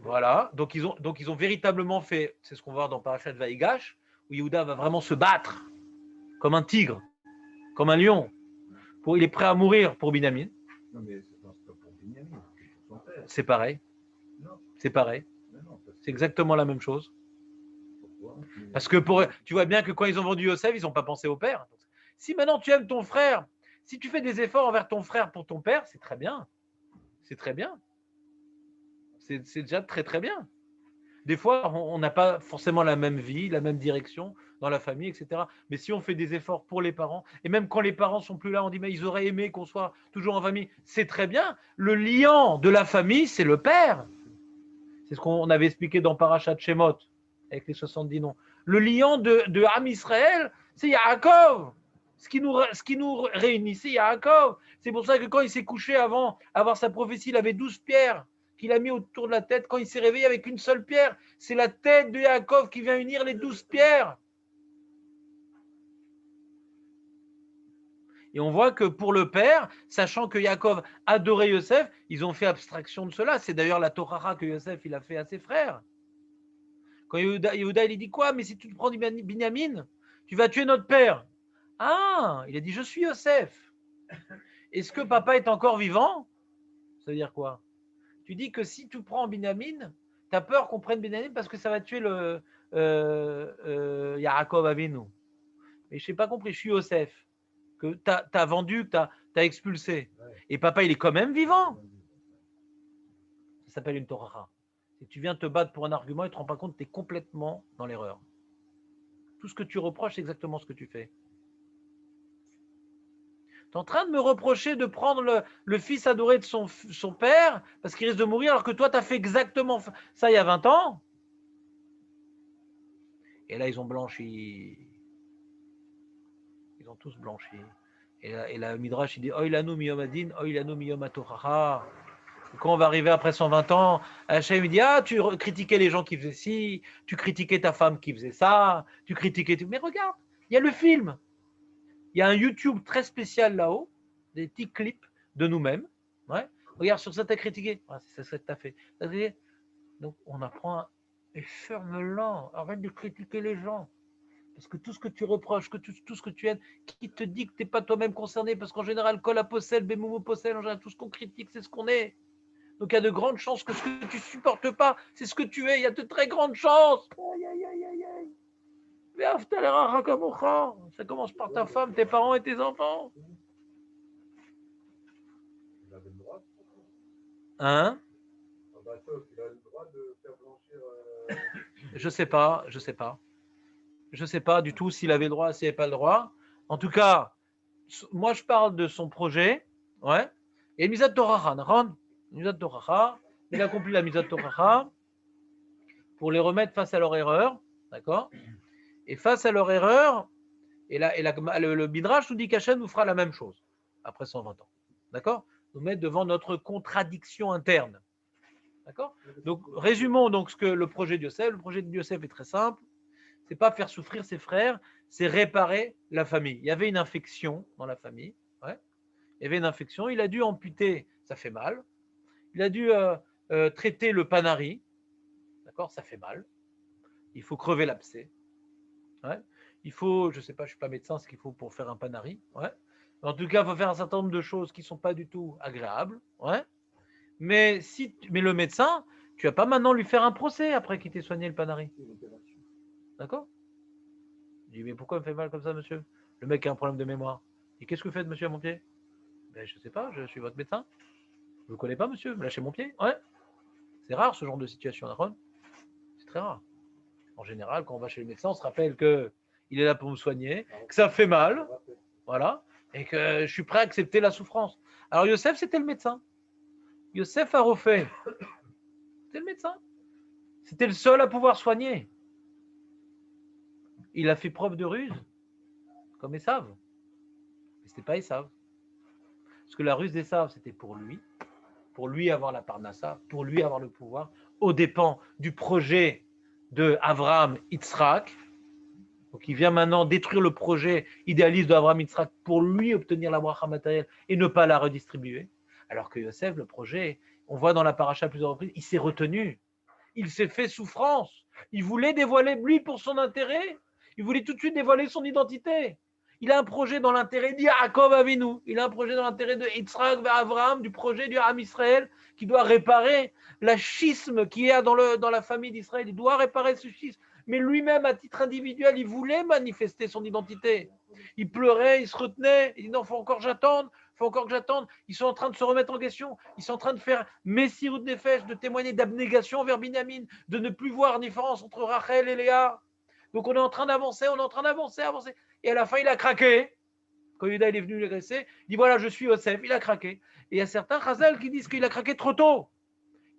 Voilà. Donc ils ont véritablement fait, c'est ce qu'on va voir dans Parashat Vaïgash, où Yehuda va vraiment se battre comme un tigre, comme un lion. Il est prêt à mourir pour Binyamin. Non, mais c'est pas pour Binyamin, c'est pour son père. C'est pareil. Non. C'est pareil. Non, c'est exactement la même chose. Pourquoi? Parce que tu vois bien que quand ils ont vendu Yosef, ils n'ont pas pensé au père. Si maintenant tu aimes ton frère, si tu fais des efforts envers ton frère pour ton père, c'est très bien. C'est très bien. C'est déjà très très bien. Des fois, on n'a pas forcément la même vie, la même direction dans la famille, etc. Mais si on fait des efforts pour les parents, et même quand les parents sont plus là, on dit mais ils auraient aimé qu'on soit toujours en famille, c'est très bien. Le liant de la famille, c'est le père. C'est ce qu'on avait expliqué dans Parashat Shemot, avec les 70 noms. Le liant de Am Israël, c'est Yaakov. Ce qui nous réunit, c'est Yaakov. C'est pour ça que quand il s'est couché avant avoir sa prophétie, il avait 12 pierres qu'il a mis autour de la tête. Quand il s'est réveillé avec une seule pierre, c'est la tête de Yaakov qui vient unir les 12 pierres. Et on voit que pour le père, sachant que Yaakov adorait Yosef, ils ont fait abstraction de cela. C'est d'ailleurs la Torah que Yosef il a fait à ses frères. Quand Yehuda il dit quoi? Mais si tu te prends Binyamin, tu vas tuer notre père. Ah, il a dit je suis Yosef. Est-ce que papa est encore vivant? Ça veut dire quoi? Tu dis que si tu prends Binyamin, tu as peur qu'on prenne Binyamin parce que ça va tuer le Yaakov Avinu. Mais je n'ai pas compris, je suis Yosef. Que tu as vendu, que tu as expulsé. Et papa, il est quand même vivant. Ça s'appelle une Torah. Si tu viens te battre pour un argument et tu ne te rends pas compte que tu es complètement dans l'erreur. Tout ce que tu reproches, c'est exactement ce que tu fais. Tu es en train de me reprocher de prendre le fils adoré de son père parce qu'il risque de mourir alors que toi, tu as fait exactement ça il y a 20 ans. Et là, ils ont blanchi. Ils ont tous blanchi. Et la Midrash, il dit Oilanu miyom adin, oilanu miyom atoracha. Quand on va arriver après 120 ans, Hachem dit tu critiquais les gens qui faisaient ci, tu critiquais ta femme qui faisait ça, tu critiquais tout. Mais regarde, il y a le film. Il y a un YouTube très spécial là-haut, des petits clips de nous-mêmes. Ouais. Regarde, sur ça, tu as critiqué. Ah, c'est ça que tu as fait. Donc, on apprend. Et ferme-la. Arrête de critiquer les gens. Parce que tout ce que tu reproches, tout ce que tu aides, qui te dit que tu n'es pas toi-même concerné? Parce qu'en général, Kol Aposel, Bemomo Posel, en général, tout ce qu'on critique, c'est ce qu'on est. Donc il y a de grandes chances que ce que tu ne supportes pas, c'est ce que tu es. Il y a de très grandes chances. Aïe, aïe, aïe, aïe, aïe. Ça commence par ta femme, tes parents et tes enfants. Il avait le droit. Hein? Un bateau, il a le droit de faire blanchir. Je sais pas. Je sais pas du tout s'il avait le droit, s'il n'avait pas le droit. En tout cas, moi je parle de son projet. Ouais. Et Misat Torah, Misat Torah. Il a accompli la Misat Torah pour les remettre face à leur erreur. D'accord? Et face à leur erreur, le Midrash nous dit qu'Hachem nous fera la même chose après 120 ans. D'accord? Nous mettre devant notre contradiction interne. D'accord? Donc, résumons donc ce que le projet de Yosef. Le projet de Yosef est très simple. C'est pas faire souffrir ses frères, c'est réparer la famille. Il y avait une infection dans la famille. Ouais. Il y avait une infection. Il a dû amputer, ça fait mal. Il a dû traiter le panari. D'accord? Ça fait mal. Il faut crever l'abcès. Ouais. Il faut, je ne sais pas, je ne suis pas médecin, ce qu'il faut pour faire un panari. Ouais. En tout cas, il faut faire un certain nombre de choses qui ne sont pas du tout agréables. Ouais. Mais le médecin, tu ne vas pas maintenant lui faire un procès après qu'il t'ait soigné le panari. D'accord? Je dis, mais pourquoi il me fait mal comme ça, monsieur? Le mec a un problème de mémoire. Et qu'est-ce que vous faites, monsieur, à mon pied? Ben, je ne sais pas, je suis votre médecin. Je ne vous connais pas, monsieur, me lâchez mon pied. Ouais. C'est rare ce genre de situation, d'accord? C'est très rare. En général, quand on va chez le médecin, on se rappelle qu'il est là pour me soigner, que ça fait mal, voilà, et que je suis prêt à accepter la souffrance. Alors Yosef, c'était le médecin. Yosef a refait. C'était le médecin. C'était le seul à pouvoir soigner. Il a fait preuve de ruse, comme Esav. Mais ce n'était pas Esav. Parce que la ruse d'Esav, c'était pour lui avoir la parnassa, pour lui avoir le pouvoir, aux dépens du projet de Avraham Yitzhak. Donc il vient maintenant détruire le projet idéaliste d'Avraham Yitzhak pour lui obtenir la bracha matérielle et ne pas la redistribuer. Alors que Yosef, le projet, on voit dans la paracha plusieurs reprises, il s'est retenu. Il s'est fait souffrance. Il voulait dévoiler lui pour son intérêt. Il voulait tout de suite dévoiler son identité. Il a un projet dans l'intérêt d'Yaakov Avinu. Il a un projet dans l'intérêt de Yitzhak vers Avraham, du projet du Ham Israël, qui doit réparer la schisme qu'il y a dans la famille d'Israël. Il doit réparer ce schisme. Mais lui-même, à titre individuel, il voulait manifester son identité. Il pleurait, il se retenait. Il dit non, il faut encore j'attende il faut encore que j'attende. Ils sont en train de se remettre en question. Ils sont en train de faire Messirut Nefesh, de témoigner d'abnégation vers Binyamin, de ne plus voir différence entre Rachel et Léa. Donc on est en train d'avancer, avancer. Et à la fin, il a craqué. Quand Yuda il est venu l'agresser, il dit voilà, je suis Yosef. Il a craqué. Et il y a certains Chazal qui disent qu'il a craqué trop tôt.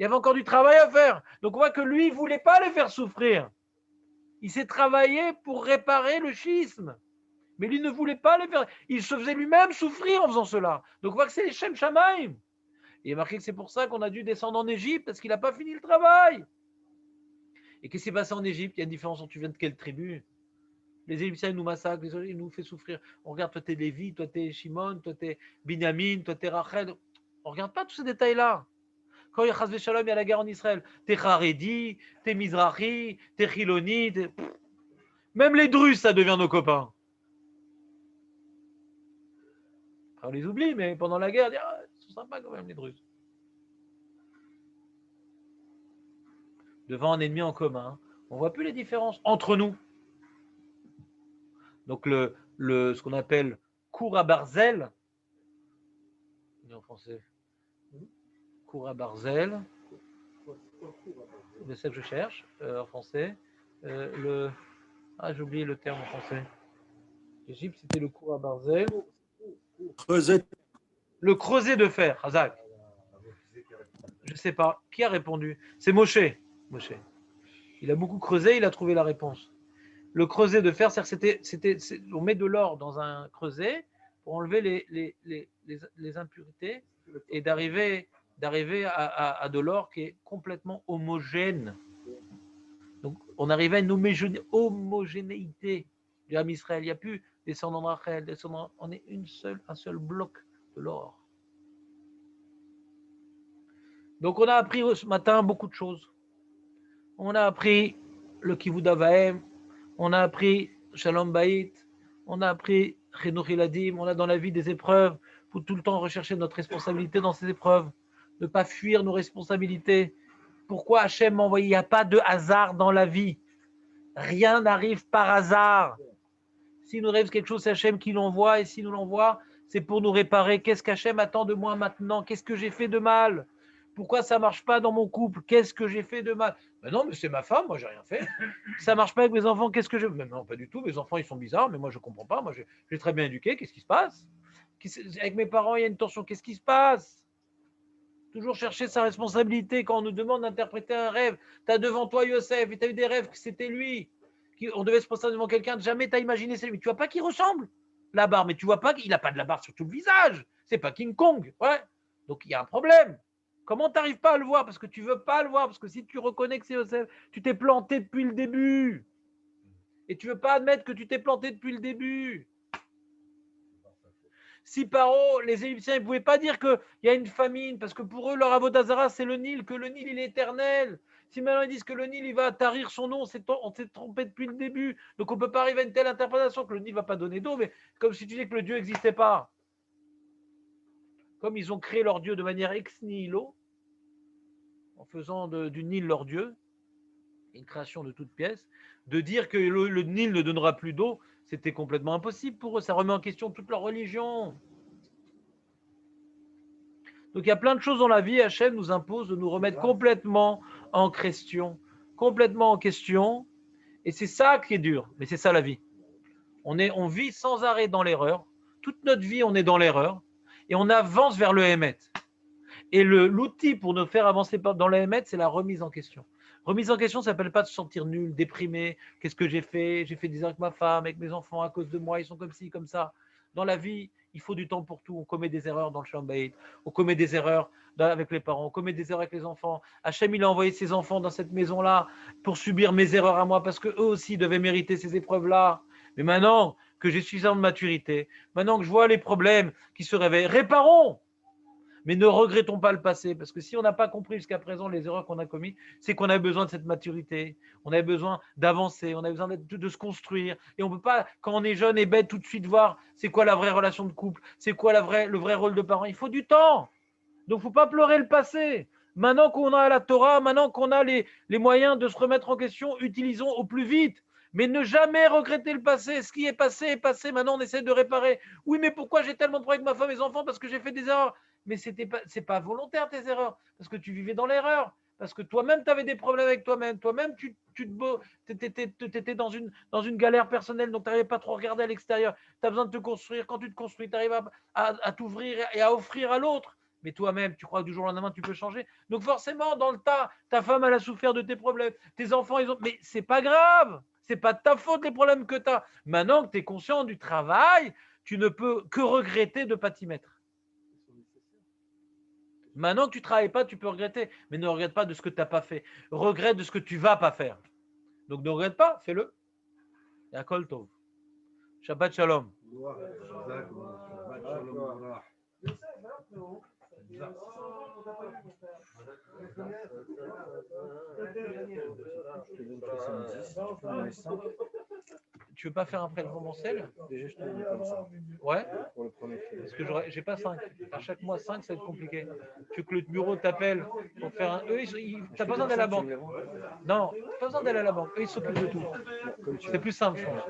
Il y avait encore du travail à faire. Donc on voit que lui, il ne voulait pas les faire souffrir. Il s'est travaillé pour réparer le schisme. Mais lui ne voulait pas les faire. Il se faisait lui-même souffrir en faisant cela. Donc on voit que c'est les Shem Shamaim. Il est marqué que c'est pour ça qu'on a dû descendre en Égypte, parce qu'il n'a pas fini le travail. Et qu'est-ce qui s'est passé en Égypte? Il y a une différence entre tu viens de quelle tribu? Les Égyptiens, ils nous massacrent, ils nous font souffrir. On regarde, toi, t'es Lévi, toi, t'es Shimon, toi, t'es Binyamin, toi, t'es Rachel. On ne regarde pas tous ces détails-là. Quand il y a Chas Shalom, il y a la guerre en Israël. T'es Haredi, t'es Mizrahi, t'es Chiloni. Même les Drus, ça devient nos copains. On les oublie, mais pendant la guerre, ils sont sympas quand même, les Drus. Devant un ennemi en commun, on ne voit plus les différences entre nous. Donc, ce qu'on appelle cour à Barzel, en français, cour à Barzel, c'est ça que je cherche en français. J'ai oublié le terme en français. L'Égypte, c'était le cour à Barzel. Creuset. Le creuset de fer, Hazak. Je ne sais pas. Qui a répondu? C'est Moshe. Il a beaucoup creusé, il a trouvé la réponse. Le creuset de fer, c'est-à-dire on met de l'or dans un creuset pour enlever les impuretés et d'arriver à de l'or qui est complètement homogène. Donc, on arrive à une homogénéité du Ham Israël. Il n'y a plus descendants de Rachel, on est un seul bloc de l'or. Donc, on a appris ce matin beaucoup de choses. On a appris le Kivud Avaim, on a appris Shalom Bayit, on a appris Chinuch Iladim, on a dans la vie des épreuves. Il faut tout le temps rechercher notre responsabilité dans ces épreuves, ne pas fuir nos responsabilités. Pourquoi Hachem m'a envoyé? Il n'y a pas de hasard dans la vie. Rien n'arrive par hasard. S'il nous rêve quelque chose, c'est Hachem qui l'envoie, et s'il nous l'envoie, c'est pour nous réparer. Qu'est-ce qu'Hachem attend de moi maintenant? Qu'est-ce que j'ai fait de mal? Pourquoi ça ne marche pas dans mon couple? Qu'est-ce que j'ai fait de mal? Ben non, mais c'est ma femme, moi j'ai rien fait. Ça ne marche pas avec mes enfants, qu'est-ce que je... Mais non, pas du tout, mes enfants ils sont bizarres, mais moi je ne comprends pas, moi j'ai très bien éduqué, qu'est-ce qui se passe? Avec mes parents il y a une tension, qu'est-ce qui se passe? Toujours chercher sa responsabilité quand on nous demande d'interpréter un rêve. Tu as devant toi Yosef et tu as eu des rêves que c'était lui. On devait se poser devant quelqu'un, jamais tu as imaginé c'est lui. Tu vois pas qu'il ressemble? La barbe, mais tu vois pas qu'il n'a pas de la barbe sur tout le visage. C'est pas King Kong. Ouais. Donc il y a un problème. Comment tu n'arrives pas à le voir? Parce que tu ne veux pas le voir. Parce que si tu reconnais que c'est Yosef, tu t'es planté depuis le début. Et tu ne veux pas admettre que tu t'es planté depuis le début. Si Paro, les Égyptiens, ils ne pouvaient pas dire qu'il y a une famine, parce que pour eux, leur Avodah Zarah, c'est le Nil, que le Nil, il est éternel. Si maintenant ils disent que le Nil, il va tarir son nom, on s'est trompé depuis le début. Donc on ne peut pas arriver à une telle interprétation que le Nil ne va pas donner d'eau, mais comme si tu disais que le Dieu n'existait pas. Comme ils ont créé leur Dieu de manière ex nihilo, en faisant du Nil leur Dieu, une création de toutes pièces, de dire que le Nil ne donnera plus d'eau, c'était complètement impossible pour eux. Ça remet en question toute leur religion. Donc il y a plein de choses dans la vie. Hachem nous impose de nous remettre complètement en question. Complètement en question. Et c'est ça qui est dur. Mais c'est ça la vie. On vit sans arrêt dans l'erreur. Toute notre vie, on est dans l'erreur. Et on avance vers le Hémet. Et l'outil pour nous faire avancer dans le Hémet, c'est la remise en question. Remise en question, ça ne s'appelle pas de se sentir nul, déprimé. Qu'est-ce que j'ai fait? J'ai fait des erreurs avec ma femme, avec mes enfants, à cause de moi, ils sont comme ci, comme ça. Dans la vie, il faut du temps pour tout. On commet des erreurs dans le Shalom Bayit, on commet des erreurs avec les parents, on commet des erreurs avec les enfants. Hachem, il a envoyé ses enfants dans cette maison-là pour subir mes erreurs à moi, parce qu'eux aussi devaient mériter ces épreuves-là. Mais maintenant que j'ai suffisamment de maturité, maintenant que je vois les problèmes qui se réveillent, réparons! Mais ne regrettons pas le passé, parce que si on n'a pas compris jusqu'à présent les erreurs qu'on a commises, c'est qu'on a besoin de cette maturité, on a besoin d'avancer, on a besoin de se construire. Et on ne peut pas, quand on est jeune et bête, tout de suite voir c'est quoi la vraie relation de couple, c'est quoi le vrai rôle de parent. Il faut du temps. Donc il ne faut pas pleurer le passé. Maintenant qu'on a la Torah, maintenant qu'on a les moyens de se remettre en question, utilisons au plus vite. Mais ne jamais regretter le passé. Ce qui est passé est passé. Maintenant, on essaie de réparer. Oui, mais pourquoi j'ai tellement de problèmes avec ma femme et mes enfants? Parce que j'ai fait des erreurs. Mais c'est pas volontaire tes erreurs. Parce que tu vivais dans l'erreur. Parce que toi-même, tu avais des problèmes avec toi-même. Toi-même, tu étais dans une galère personnelle, donc tu n'arrivais pas trop à regarder à l'extérieur. Tu as besoin de te construire. Quand tu te construis, tu arrives à t'ouvrir et à offrir à l'autre. Mais toi-même, tu crois que du jour au lendemain, tu peux changer. Donc forcément, dans le tas, ta femme, elle a souffert de tes problèmes. Tes enfants, ils ont... Mais c'est pas grave. C'est pas de ta faute les problèmes que tu as. Maintenant que tu es conscient du travail, tu ne peux que regretter de ne pas t'y mettre. Maintenant que tu ne travailles pas, tu peux regretter. Mais ne regrette pas de ce que tu n'as pas fait. Regrette de ce que tu ne vas pas faire. Donc ne regrette pas, fais-le. Yakol Tov. Shabbat Shalom. Tu veux pas faire un prélèvement mensuel? Déjà, je te dis comme ça. Ouais. Pour le premier film. Parce que j'ai pas 5. À chaque mois 5, ça va être compliqué. Tu veux que le bureau t'appelle pour faire un. Eux, t'as pas besoin d'aller à la banque. Non, pas besoin d'aller à la banque. Eux, ils s'occupent de tout. C'est plus simple, je pense.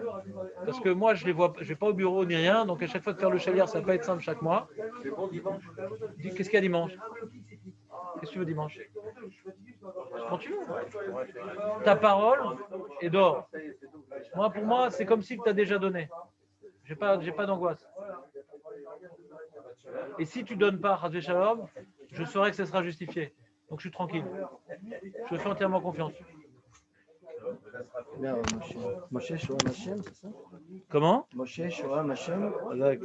Parce que moi, je vais pas au bureau ni rien. Donc à chaque fois de faire le chalier, ça va pas être simple chaque mois. C'est bon dimanche. Qu'est-ce qu'il y a dimanche? Qu'est-ce que tu veux dimanche? Quand tu veux. Ta parole et dors. Moi, pour moi, c'est comme si tu as déjà donné. J'ai pas d'angoisse. Et si tu donnes pas, Chazvé Shalom, je saurai que ce sera justifié. Donc je suis tranquille. Je fais entièrement confiance. Moshe Shoah Hashem, c'est ça? Comment? Moshe Shoah Hashem, avec